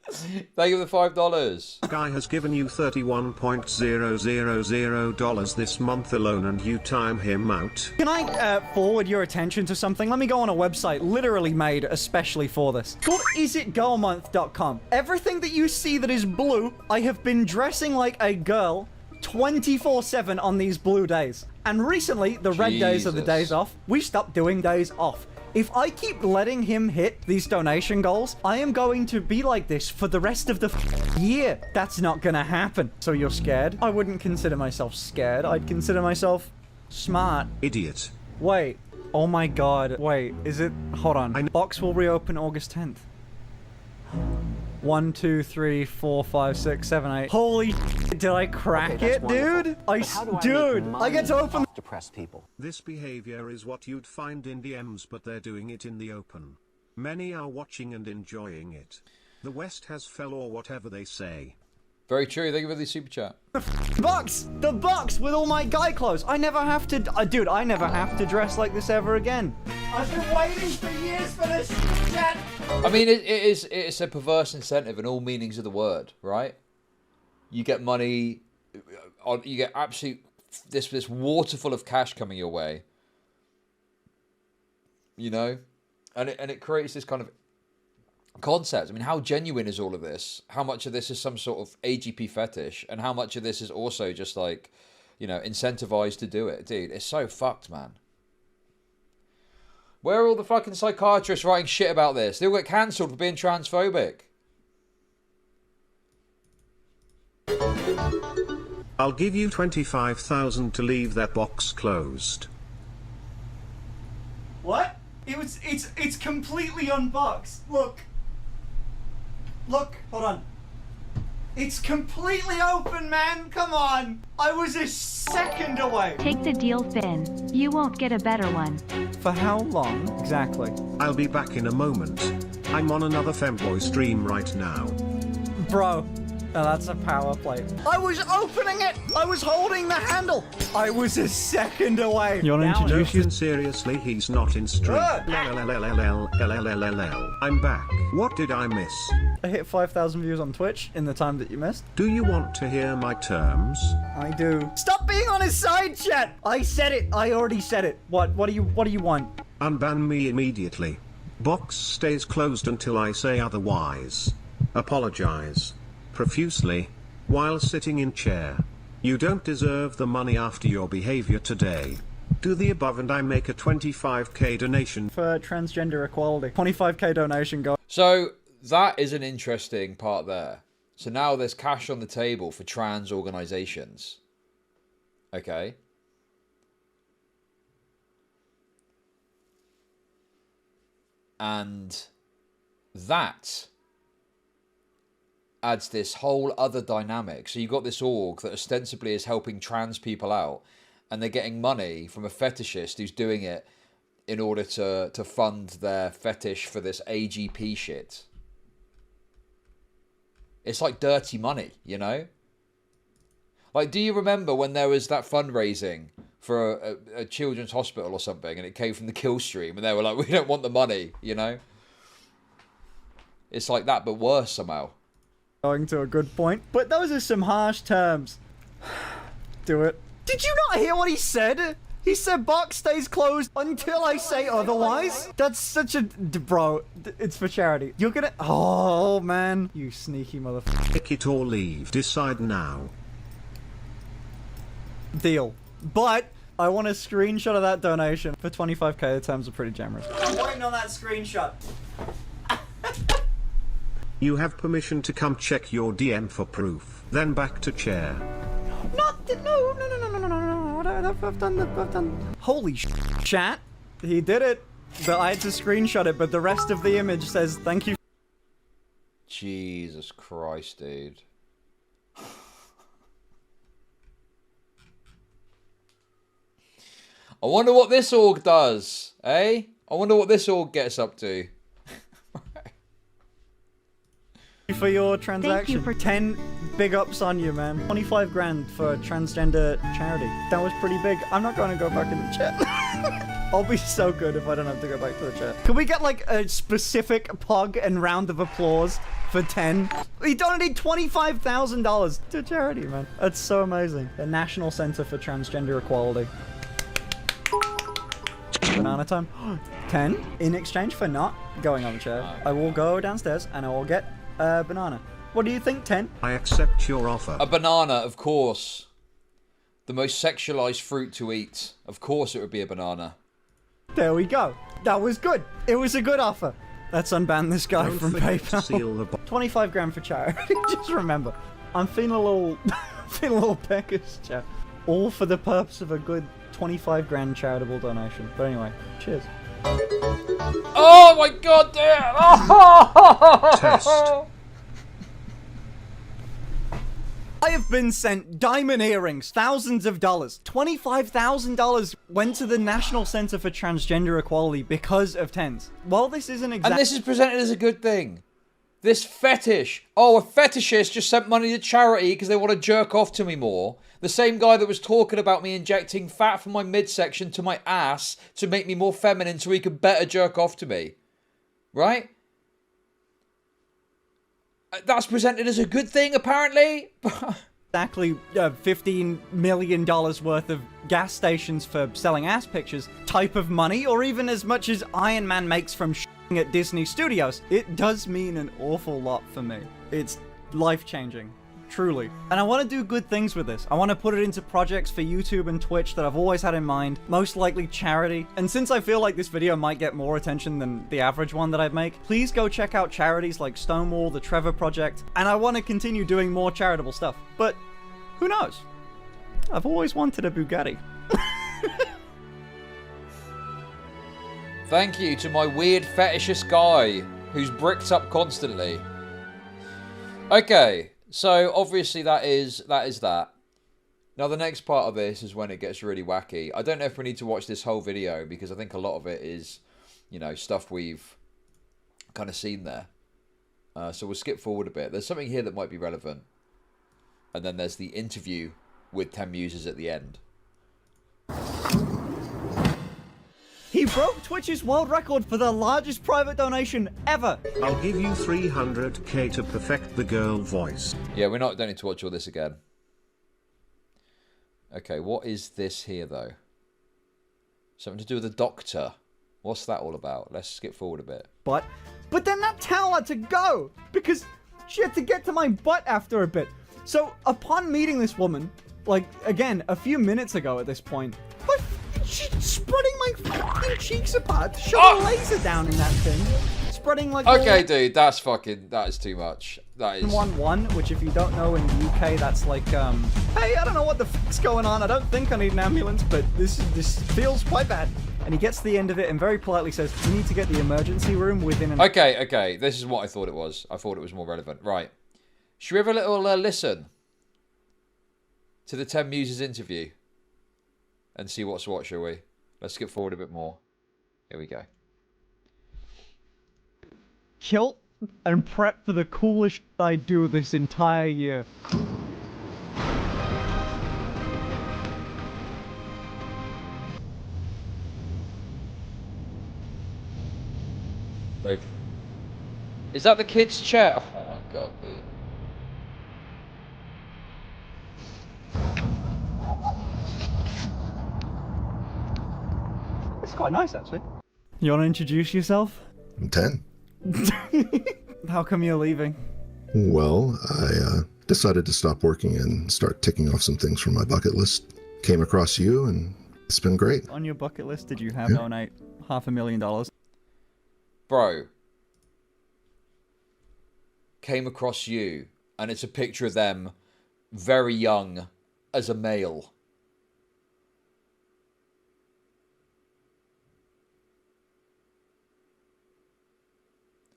Thank you for the $5. Guy has given you $31.000 this month alone and you time him out. Can I forward your attention to something? Let me go on a website literally made especially for this. It's called isitgirlmonth.com. Everything that you see that is blue, I have been dressing like a girl 24/7 on these blue days. And recently, the red days are the Jesus. days off. We stopped doing days off. If I keep letting him hit these donation goals, I am going to be like this for the rest of the year. That's not gonna happen. So you're scared? I wouldn't consider myself scared. I'd consider myself smart. Idiot. Wait. Oh my god. Wait, is it? Hold on. Box will reopen August 10th. 1, 2, 3, 4, 5, 6, 7, 8. Holy shit, did I crack Okay, that's it, wonderful. dude? But how do I Dude, make I get to money open. off depressed people. This behavior is what you'd find in DMs, but they're doing it in the open. Many are watching and enjoying it. The West has fell or whatever they say. Very true. Thank you for the super chat. The box with all my guy clothes. I never have to, dude, I never have to dress like this ever again. I've been waiting for years for this shit. I mean, it's a perverse incentive in all meanings of the word, right? You get money, you get absolute this waterful of cash coming your way, you know, and it creates this kind of concept. I mean, how genuine is all of this? How much of this is some sort of AGP fetish, and how much of this is also just like, you know, incentivized to do it, dude? It's so fucked, man. Where are all the fucking psychiatrists writing shit about this? They all get cancelled for being transphobic. I'll give you 25,000 to leave that box closed. What? It's completely unboxed. Look, hold on. It's completely open, man. Come on. I was a second away. Take the deal, Finn. You won't get a better one. For how long exactly? I'll be back in a moment. I'm on another femboy stream right now. Bro, that's a power plate. I was opening it. I was holding the handle. I was a second away. You want to introduce you? Seriously, he's not in stream. I'm back. What did I miss? I hit 5,000 views on Twitch in the time that you missed. Do you want to hear my terms? I do. Stop being on his side, chat. I said it. I already said it. What do you want? Unban me immediately. Box stays closed until I say otherwise. Apologize profusely while sitting in chair. You don't deserve the money after your behavior today. Do the above and I make a 25k donation For transgender equality. 25k donation go. So that is an interesting part there. So now there's cash on the table for trans organizations. Okay. And that adds this whole other dynamic. So you've got this org that ostensibly is helping trans people out, and they're getting money from a fetishist who's doing it in order to fund their fetish for this AGP shit. It's like dirty money, you know? Like, do you remember when there was that fundraising for a children's hospital or something, and it came from the kill stream, and they were like, we don't want the money, you know? It's like that, but worse somehow. Going to a good point, but those are some harsh terms. Do it. Did you not hear what he said? He said box stays closed until I say otherwise. That's such a... Bro, it's for charity. You're gonna... Oh, man. You sneaky motherfucker. Take it or leave. Decide now. Deal. But I want a screenshot of that donation. For 25k, the terms are pretty generous. I'm waiting on that screenshot. You have permission to come check your DM for proof. Then back to chair. No. I've done. Holy chat. He did it. But I had to screenshot it, but the rest of the image says thank you. Jesus Christ, dude. I wonder what this org does, eh? I wonder what this org gets up to. For your transaction. for 10 big ups on you, man. 25 grand for transgender charity. That was pretty big. I'm not going to go back in the chat. I'll be so good if I don't have to go back to the chat. Can we get like a specific pug and round of applause for 10? He donated $25,000 to charity, man. That's so amazing. The National Center for Transgender Equality. Banana time. 10 in exchange for not going on the chair. I will go downstairs and I will get a banana. What do you think, 10? I accept your offer. A banana, of course. The most sexualized fruit to eat. Of course it would be a banana. There we go. That was good. It was a good offer. Let's unban this guy Don't from forget to PayPal. seal the 25 grand for charity. Just remember, I'm feeling a little peckish, chat. All for the purpose of a good 25 grand charitable donation. But anyway, cheers. Oh my god, damn! Oh! Test. I have been sent diamond earrings, thousands of dollars. $25,000 went to the National Center for Transgender Equality because of tens. While this isn't exactly... And this is presented as a good thing. This fetish. Oh, a fetishist just sent money to charity because they want to jerk off to me more. The same guy that was talking about me injecting fat from my midsection to my ass to make me more feminine so he could better jerk off to me. Right? That's presented as a good thing, apparently. Exactly $15 million worth of gas stations for selling ass pictures type of money, or even as much as Iron Man makes from shitting at Disney Studios. It does mean an awful lot for me. It's life-changing. Truly. And I want to do good things with this. I want to put it into projects for YouTube and Twitch that I've always had in mind. Most likely charity. And since I feel like this video might get more attention than the average one that I'd make, please go check out charities like Stonewall, the Trevor Project. And I want to continue doing more charitable stuff. But who knows? I've always wanted a Bugatti. Thank you to my weird fetishist guy who's bricked up constantly. Okay. So, obviously, that is that. Now, the next part of this is when it gets really wacky. I don't know if we need to watch this whole video, because I think a lot of it is, you know, stuff we've kind of seen there. So we'll skip forward a bit. There's something here that might be relevant. And then there's the interview with 10 Muses at the end. He broke Twitch's world record for the largest private donation ever. I'll give you 300k to perfect the girl voice. Yeah, don't need to watch all this again. Okay, what is this here, though? Something to do with a doctor. What's that all about? Let's skip forward a bit. But then that towel had to go, because she had to get to my butt after a bit. So, upon meeting this woman, like, again, a few minutes ago at this point, she's spreading my fucking cheeks apart, shoving a laser down in that thing. Spreading like... Okay, dude, that is too much. That is... 911, which if you don't know, in the UK, that's like, hey, I don't know what the fuck's going on. I don't think I need an ambulance, but this feels quite bad. And he gets to the end of it and very politely says, we need to get the emergency room within an... Okay, this is what I thought it was. I thought it was more relevant. Right. Should we have a little listen to the 10 Muses interview? and see what's what, shall we? Let's skip forward a bit more. Here we go. Kilt and prep for the coolest I do this entire year. Is that the kids' chair? Oh my god, dude. It's quite nice, actually. You want to introduce yourself? I'm 10. How come you're leaving? Well, I decided to stop working and start ticking off some things from my bucket list. Came across you, and it's been great. On your bucket list, did you have donate $500,000? Bro. Came across you, and it's a picture of them very young as a male.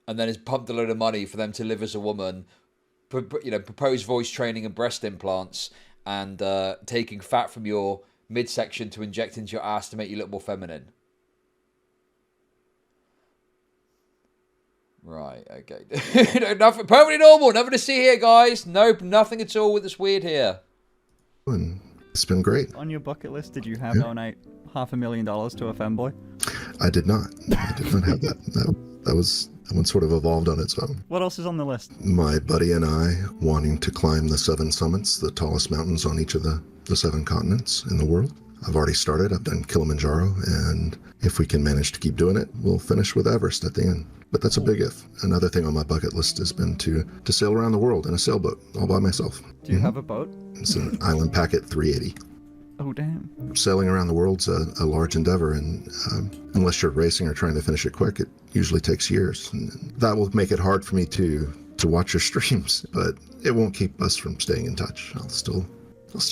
And then has pumped a load of money for them to live as a woman, propose voice training and breast implants, and taking fat from your midsection to inject into your ass to make you look more feminine. Right, okay. Nothing, perfectly normal, nothing to see here, guys. Nope, nothing at all with this weird here. And it's been great. On your bucket list, did you have donate $500,000 to a femboy? I did not. I did not have that. That one sort of evolved on its own. What else is on the list? My buddy and I wanting to climb the 7 summits, the tallest mountains on each of the 7 continents in the world. I've already started. I've done Kilimanjaro, and if we can manage to keep doing it, we'll finish with Everest at the end. But that's a big if. Another thing on my bucket list has been to sail around the world in a sailboat all by myself. Do you have a boat? It's an Island Packet 380. Oh, damn. Sailing around the world's a large endeavor, and unless you're racing or trying to finish it quick, it usually takes years. And that will make it hard for me to watch your streams, but it won't keep us from staying in touch. I'll still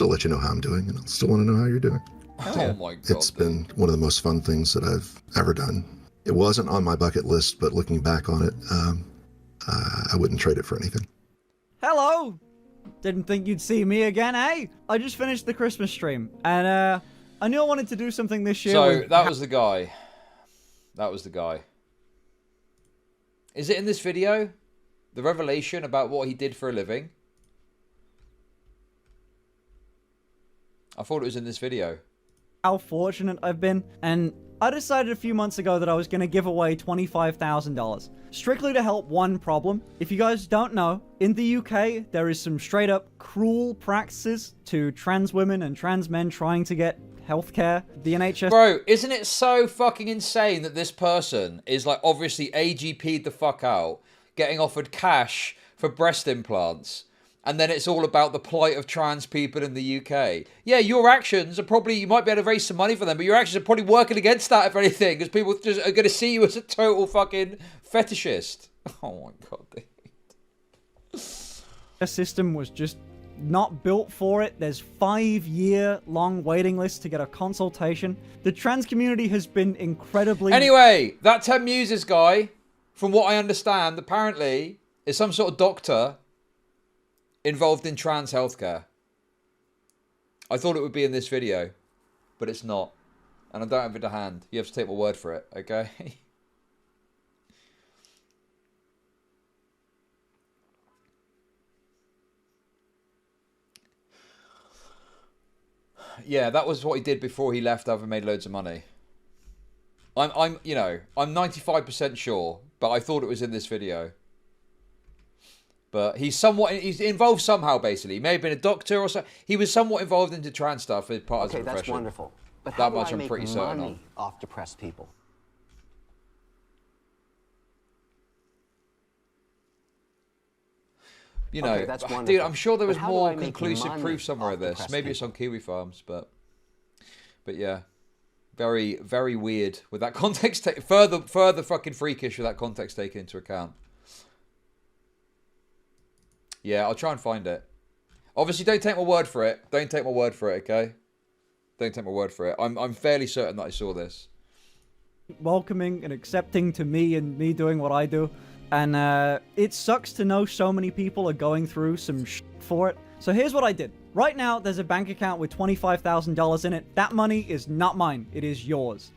let you know how I'm doing, and I'll still want to know how you're doing. Oh my god. It's been one of the most fun things that I've ever done. It wasn't on my bucket list, but looking back on it, I wouldn't trade it for anything. Hello! Didn't think you'd see me again, eh? I just finished the Christmas stream, and I knew I wanted to do something this year. So, that was the guy. That was the guy. Is it in this video? The revelation about what he did for a living? I thought it was in this video. How fortunate I've been, and I decided a few months ago that I was going to give away $25,000. Strictly to help one problem. If you guys don't know, in the UK, there is some straight up cruel practices to trans women and trans men trying to get healthcare. The NHS... Bro, isn't it so fucking insane that this person is like obviously AGP'd the fuck out, getting offered cash for breast implants, and then it's all about the plight of trans people in the UK. Yeah, your actions are probably, you might be able to raise some money for them, but your actions are probably working against that, if anything, because people just are going to see you as a total fucking fetishist. Oh my god, dude. The system was just not built for it. There's 5-year-long waiting lists to get a consultation. The trans community has been incredibly... Anyway, that 10 Muses guy, from what I understand, apparently is some sort of doctor involved in trans healthcare. I thought it would be in this video, but it's not. And I don't have it to hand. You have to take my word for it, okay? Yeah, that was what he did before he left having made loads of money. I'm 95% sure, but I thought it was in this video. But he's involved somehow, basically. He may have been a doctor or something. He was somewhat involved into trans stuff as part of his profession. Okay, that's wonderful. But how do I make money on. off depressed people? You know, okay, dude, I'm sure there was more conclusive proof somewhere of this. Maybe it's on Kiwi Farms, but yeah. Very, very weird with that context. Further fucking freakish with that context taken into account. Yeah, I'll try and find it. Obviously, don't take my word for it. Don't take my word for it, okay? Don't take my word for it. I'm fairly certain that I saw this. Welcoming and accepting to me and me doing what I do. And it sucks to know so many people are going through some shit for it. So here's what I did. Right now, there's a bank account with $25,000 in it. That money is not mine. It is yours.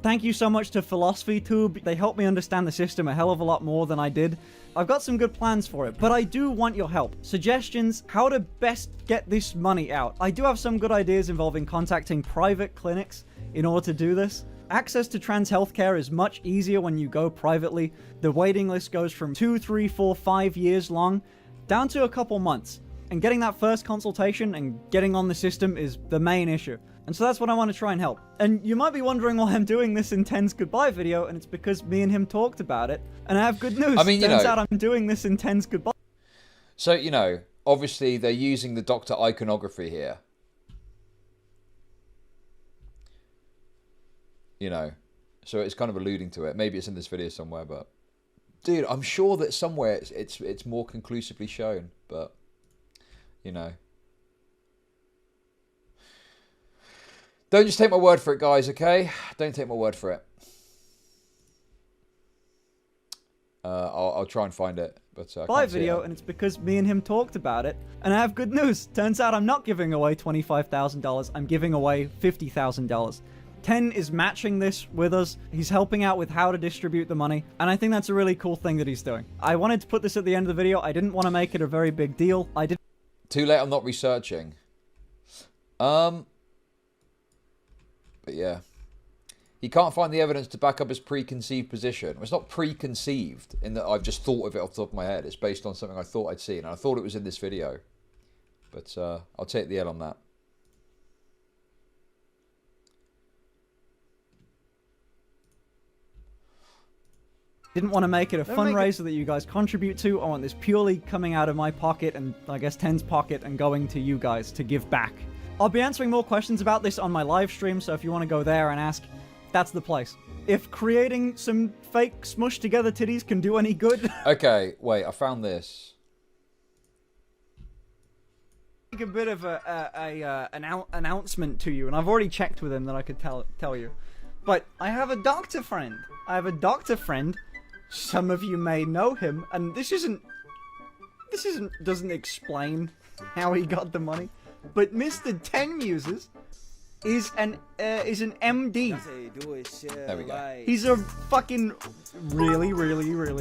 Thank you so much to PhilosophyTube. They helped me understand the system a hell of a lot more than I did. I've got some good plans for it, but I do want your help. Suggestions, how to best get this money out. I do have some good ideas involving contacting private clinics in order to do this. Access to trans healthcare is much easier when you go privately. The waiting list goes from 2, 3, 4, 5 years long down to a couple months. And getting that first consultation and getting on the system is the main issue. And so that's what I want to try and help. And you might be wondering why I'm doing this in Ten's goodbye video, and it's because me and him talked about it. And I have good news. I mean, Turns out I'm doing this in Ten's goodbye. So, you know, obviously they're using the Doctor iconography here. You know, so it's kind of alluding to it. Maybe it's in this video somewhere, but dude, I'm sure that somewhere it's more conclusively shown, but you know. Don't just take my word for it, guys, okay? Don't take my word for it. I'll try and find it, but I video, and it's because me and him talked about it. And I have good news. Turns out I'm not giving away $25,000. I'm giving away $50,000. Ten is matching this with us. He's helping out with how to distribute the money, and I think that's a really cool thing that he's doing. I wanted to put this at the end of the video. I didn't want to make it a very big deal. I didn't. Too late. I'm not researching. But yeah, he can't find the evidence to back up his preconceived position. Well, it's not preconceived in that I've just thought of it off the top of my head. It's based on something I thought I'd seen, and I thought it was in this video. But I'll take the L on that. Didn't want to make it a fundraiser that you guys contribute to. I want this purely coming out of my pocket and I guess Ten's pocket and going to you guys to give back. I'll be answering more questions about this on my live stream, so if you want to go there and ask, that's the place. If creating some fake smushed together titties can do any good... Okay, wait, I found this. A bit of an announcement to you, and I've already checked with him that I could tell you. But I have a doctor friend. Some of you may know him, and this doesn't explain how he got the money. But Mr. Ten Muses is an MD. There we go. He's a fucking really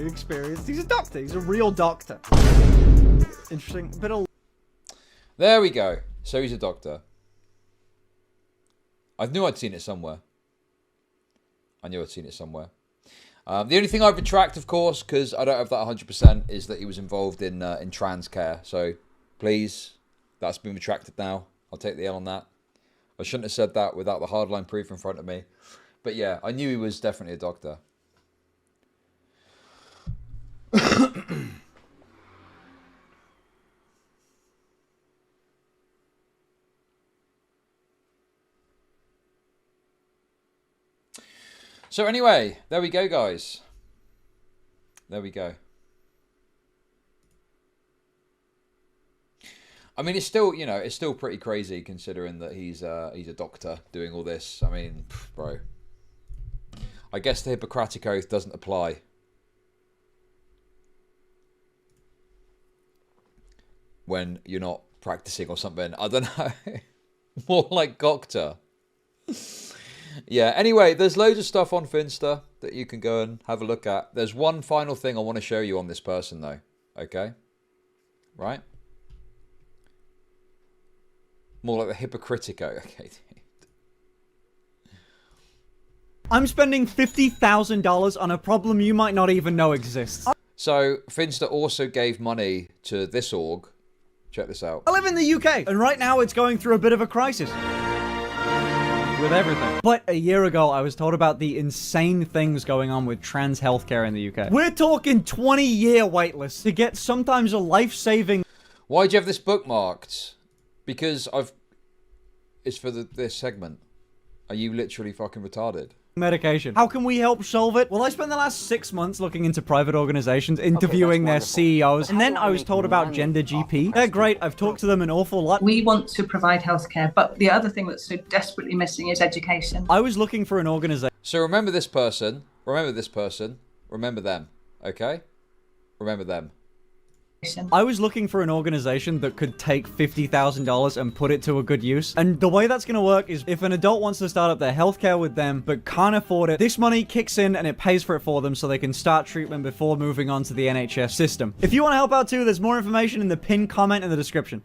experienced. He's a doctor. He's a real doctor. Interesting. Bit of. There we go. So he's a doctor. I knew I'd seen it somewhere. The only thing I retract, of course, because I don't have that 100%, is that he was involved in trans care. So please, that's been retracted now. I'll take the L on that. I shouldn't have said that without the hardline proof in front of me. But yeah, I knew he was definitely a doctor. So anyway, there we go, guys. There we go. I mean, it's still, you know, it's still pretty crazy considering that he's a doctor doing all this. I mean, bro. I guess the Hippocratic Oath doesn't apply. When you're not practicing or something. I don't know. More like Gokta. Yeah, anyway, there's loads of stuff on Finsta that you can go and have a look at. There's one final thing I want to show you on this person, though. Okay? Right? More like the hypocritico. Okay. I'm spending $50,000 on a problem you might not even know exists. So, Finsta also gave money to this org. Check this out. I live in the UK, and right now it's going through a bit of a crisis. With everything. But a year ago, I was told about the insane things going on with trans healthcare in the UK. We're talking 20-year waitlists to get sometimes a life-saving... Why'd you have this bookmarked? Because it's for this segment. Are you literally fucking retarded? Medication. How can we help solve it? Well, I spent the last 6 months looking into private organizations, interviewing their CEOs, and then I was told about Gender GP. They're great. I've talked to them an awful lot. We want to provide healthcare, but the other thing that's so desperately missing is education. I was looking for an organization. So remember this person. Remember this person. Remember them. Okay? Remember them. I was looking for an organization that could take $50,000 and put it to a good use. And the way that's going to work is if an adult wants to start up their healthcare with them but can't afford it, this money kicks in and it pays for it for them so they can start treatment before moving on to the NHS system. If you want to help out too, there's more information in the pinned comment in the description.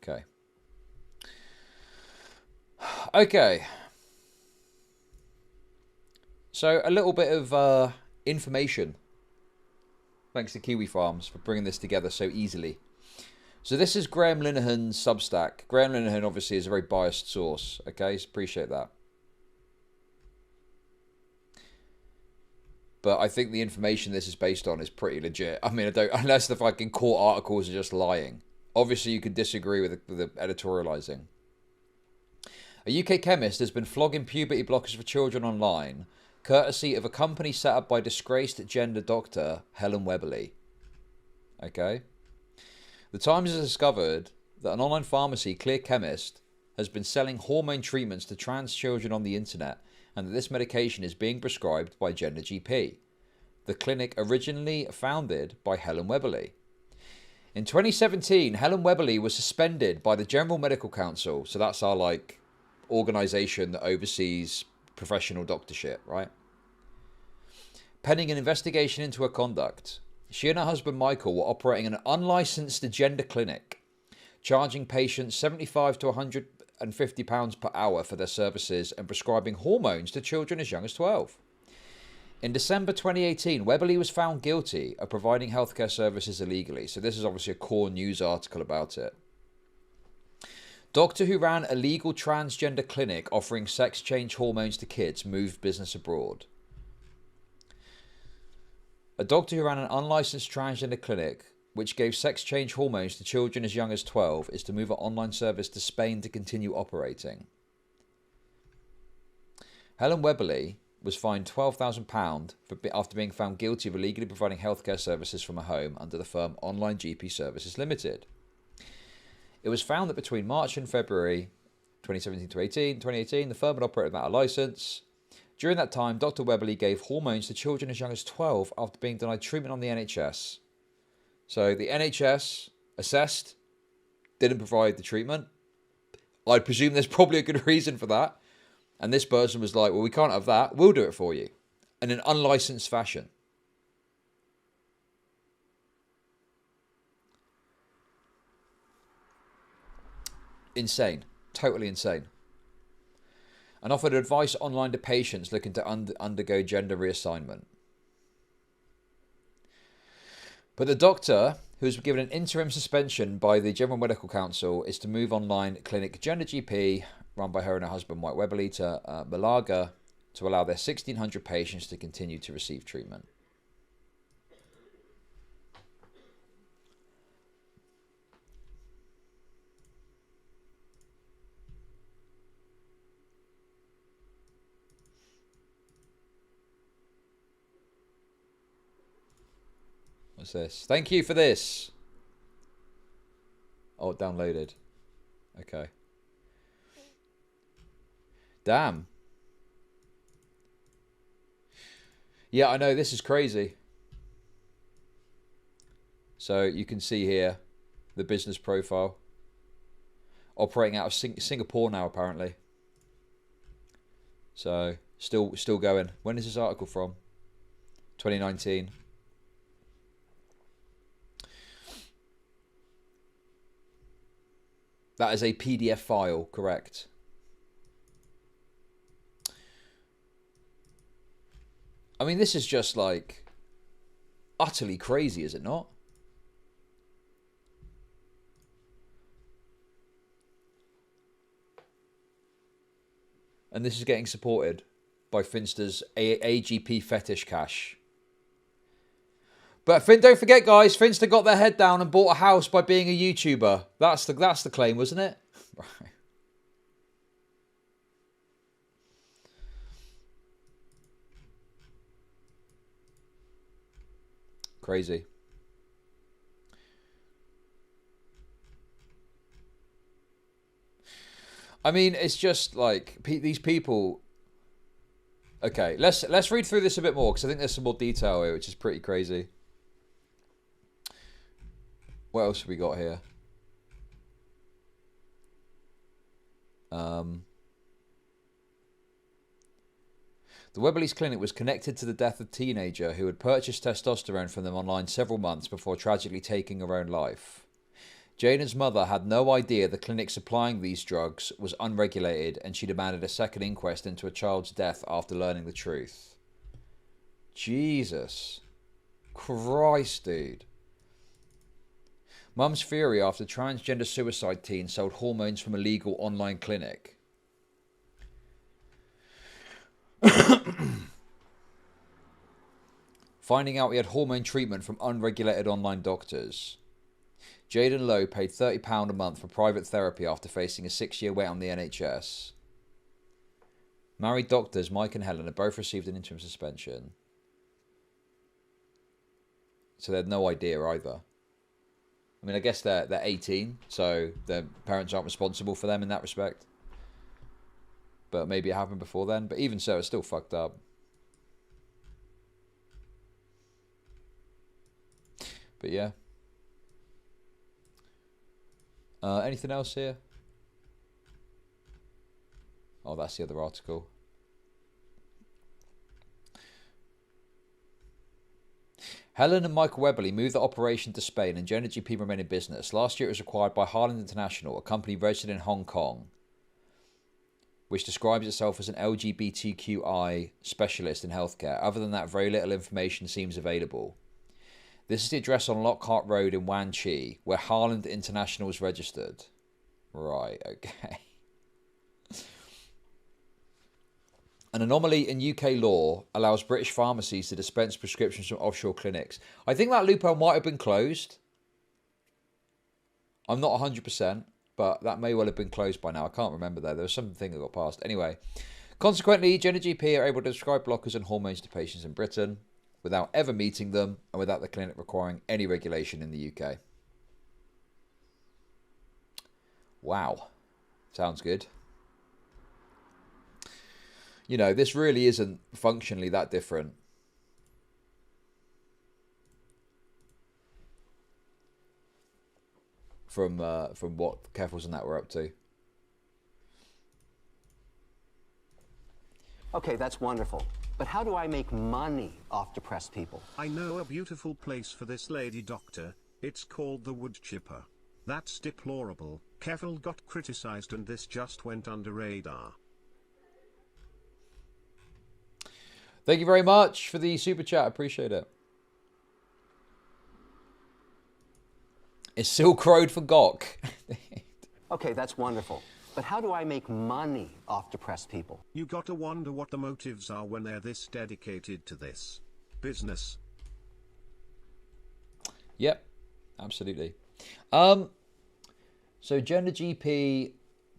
Okay. Okay. So a little bit of information. Thanks to Kiwi Farms for bringing this together so easily. So this is Graham Linehan's Substack. Graham Linehan obviously is a very biased source. Okay, so appreciate that. But I think the information this is based on is pretty legit. I mean, unless the fucking court articles are just lying. Obviously, you could disagree with the editorializing. A UK chemist has been flogging puberty blockers for children online, courtesy of a company set up by disgraced gender doctor Helen Weberly. Okay. The Times has discovered that an online pharmacy, Clear Chemist, has been selling hormone treatments to trans children on the internet, and that this medication is being prescribed by Gender GP, the clinic originally founded by Helen Weberly. In 2017, Helen Weberly was suspended by the General Medical Council, so that's our organization that oversees professional doctorship, right? Pending an investigation into her conduct. She and her husband Michael were operating an unlicensed gender clinic, charging patients £75 to £150 per hour for their services and prescribing hormones to children as young as 12. In December 2018, Weberly was found guilty of providing healthcare services illegally. So this is obviously a core news article about it. Doctor who ran a legal transgender clinic offering sex change hormones to kids moved business abroad. A doctor who ran an unlicensed transgender clinic which gave sex change hormones to children as young as 12 is to move her online service to Spain to continue operating. Helen Weberly was fined £12,000 after being found guilty of illegally providing healthcare services from her home under the firm Online GP Services Limited. It was found that between March and February 2017 the firm had operated without a license. During that time, Dr. Weberly gave hormones to children as young as 12 after being denied treatment on the NHS. So the NHS assessed, didn't provide the treatment. I'd presume there's probably a good reason for that. And this person was like, well, we can't have that. We'll do it for you. In an unlicensed fashion. Insane. Totally insane. And offered advice online to patients looking to undergo gender reassignment. But the doctor, who was given an interim suspension by the General Medical Council, is to move online clinic Gender GP, run by her and her husband Mike Weberly, to Malaga to allow their 1,600 patients to continue to receive treatment. What's this? Thank you for this. Oh, downloaded. Okay. Damn. Yeah, I know, this is crazy. So you can see here the business profile. Operating out of Singapore now, apparently. So still going. When is this article from? 2019. That is a PDF file, correct? I mean, this is just like utterly crazy, is it not? And this is getting supported by Finster's AGP Fetish Cash. But don't forget, guys, Finster got their head down and bought a house by being a YouTuber. That's the claim, wasn't it? Right. Crazy. I mean, it's just like these people. Okay, let's read through this a bit more because I think there's some more detail here, which is pretty crazy. What else have we got here? The Webley's clinic was connected to the death of a teenager who had purchased testosterone from them online several months before tragically taking her own life. Jaden's mother had no idea the clinic supplying these drugs was unregulated, and she demanded a second inquest into a child's death after learning the truth. Jesus Christ, dude. Mum's fury after transgender suicide teen sold hormones from a legal online clinic. Finding out he had hormone treatment from unregulated online doctors. Jaden Lowe paid £30 a month for private therapy after facing a 6-year wait on the NHS. Married doctors Mike and Helen have both received an interim suspension. So they had no idea either. I mean, I guess they're 18, so their parents aren't responsible for them in that respect. But maybe it happened before then. But even so, it's still fucked up. But yeah. Anything else here? Oh, that's the other article. Helen and Michael Webley moved the operation to Spain, and Gender GP remained in business. Last year it was acquired by Harland International, a company registered in Hong Kong, which describes itself as an LGBTQI specialist in healthcare. Other than that, very little information seems available. This is the address on Lockhart Road in Wan Chi, where Harland International is registered. Right, okay. An anomaly in UK law allows British pharmacies to dispense prescriptions from offshore clinics. I think that loophole might have been closed. I'm not 100%, but that may well have been closed by now. I can't remember though. There was something that got passed. Anyway, consequently, Gender GP are able to prescribe blockers and hormones to patients in Britain without ever meeting them and without the clinic requiring any regulation in the UK. Wow. Sounds good. You know, this really isn't functionally that different from what Keffels and that were up to. Okay, that's wonderful. But how do I make money off depressed people? I know a beautiful place for this lady doctor. It's called the Wood Chipper. That's deplorable. Keffel got criticized and this just went under radar. Thank you very much for the super chat. Appreciate it. It's Silk Road for Gok. Okay, that's wonderful. But how do I make money off depressed people? You gotta wonder what the motives are when they're this dedicated to this business. Yep, absolutely. So Gender GP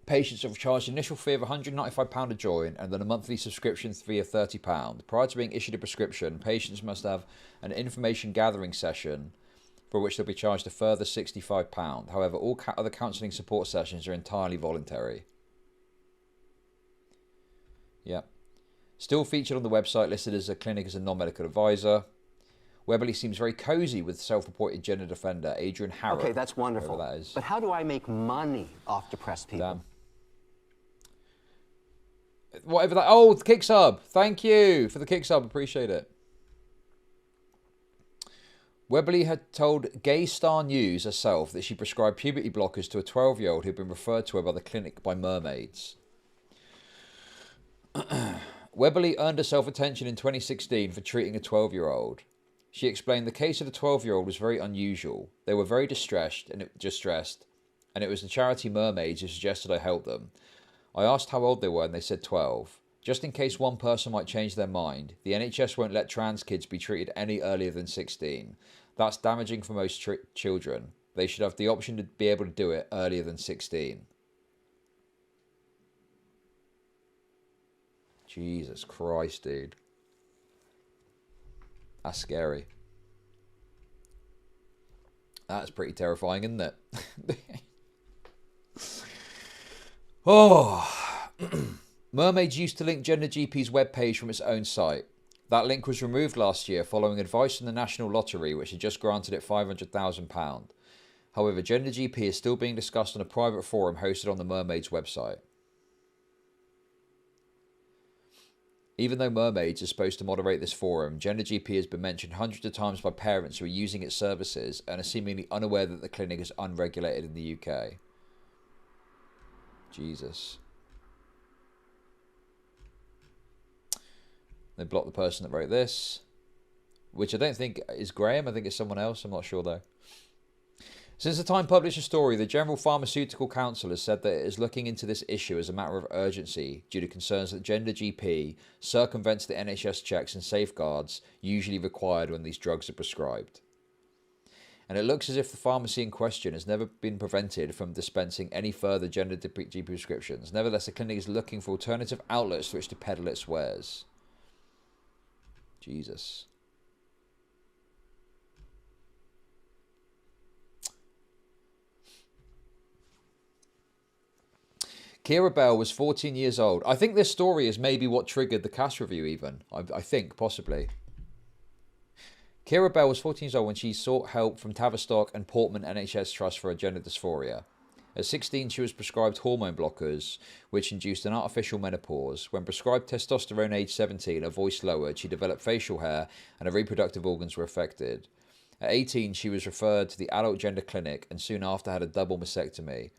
patients have charged an initial fee of £195 to join and then a monthly subscription fee of £30. Prior to being issued a prescription, patients must have an information gathering session for which they'll be charged a further £65. However, all other counselling support sessions are entirely voluntary. Yep. Still featured on the website, listed as a clinic as a non-medical advisor. Webley seems very cosy with self-reported gender defender Adrian Harrow. Okay, that's wonderful. That is. But how do I make money off depressed people? Damn. Whatever that. Oh, the kick sub. Thank you for the kick sub. Appreciate it. Webley had told Gay Star News herself that she prescribed puberty blockers to a 12-year-old who'd been referred to her by the clinic by mermaids. Webley earned herself attention in 2016 for treating a 12-year-old. She explained the case of the 12-year-old was very unusual. They were very distressed, and it was the charity Mermaids who suggested I help them. I asked how old they were, and they said 12. Just in case one person might change their mind, the NHS won't let trans kids be treated any earlier than 16. That's damaging for most children. They should have the option to be able to do it earlier than 16. Jesus Christ, dude. That's scary. That's pretty terrifying, isn't it? Oh. Mermaids used to link Gender GP's webpage from its own site. That link was removed last year following advice from the National Lottery, which had just granted it £500,000. However, Gender GP is still being discussed on a private forum hosted on the Mermaids website. Even though Mermaids is supposed to moderate this forum, Gender GP has been mentioned hundreds of times by parents who are using its services and are seemingly unaware that the clinic is unregulated in the UK. Jesus. They blocked the person that wrote this, which I don't think is Graham. I think it's someone else. I'm not sure though. Since the Time published a story, the General Pharmaceutical Council has said that it is looking into this issue as a matter of urgency due to concerns that Gender GP circumvents the NHS checks and safeguards usually required when these drugs are prescribed. And it looks as if the pharmacy in question has never been prevented from dispensing any further Gender GP prescriptions. Nevertheless, the clinic is looking for alternative outlets through which to peddle its wares. Jesus. Kira Bell was 14 years old. I think this story is maybe what triggered the cast review even. I think, possibly. Kira Bell was 14 years old when she sought help from Tavistock and Portman NHS Trust for her gender dysphoria. At 16, she was prescribed hormone blockers, which induced an artificial menopause. When prescribed testosterone age 17, her voice lowered, she developed facial hair, and her reproductive organs were affected. At 18, she was referred to the adult gender clinic and soon after had a double mastectomy.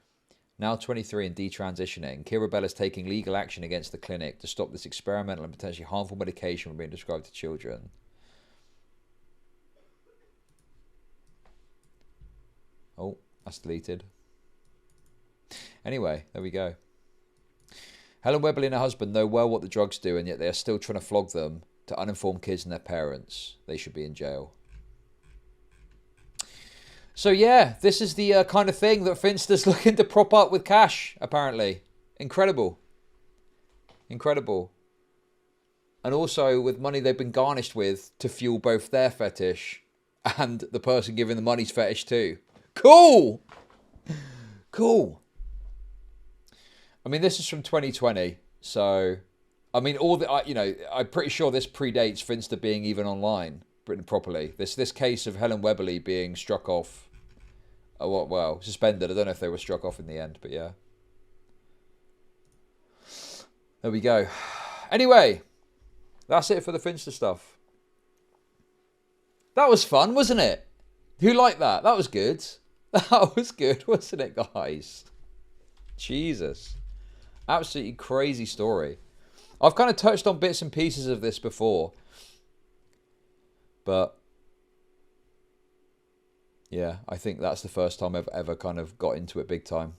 Now 23 and detransitioning, Kira Bell is taking legal action against the clinic to stop this experimental and potentially harmful medication from being prescribed to children. Oh, that's deleted. Anyway, there we go. Helen Webley and her husband know well what the drugs do, and yet they are still trying to flog them to uninformed kids and their parents. They should be in jail. So yeah, this is the kind of thing that Finster's looking to prop up with cash, apparently. Incredible. Incredible. And also with money they've been garnished with to fuel both their fetish and the person giving the money's fetish too. Cool! Cool. I mean, this is from 2020, so... I mean, all the... you know, I'm pretty sure this predates Finster being even online, written properly. This case of Helen Webley being struck off... well, suspended. I don't know if they were struck off in the end, but yeah. There we go. Anyway, that's it for the Finster stuff. That was fun, wasn't it? Who liked that? That was good. That was good, wasn't it, guys? Jesus. Absolutely crazy story. I've kind of touched on bits and pieces of this before. But... yeah, I think that's the first time I've ever kind of got into it big time.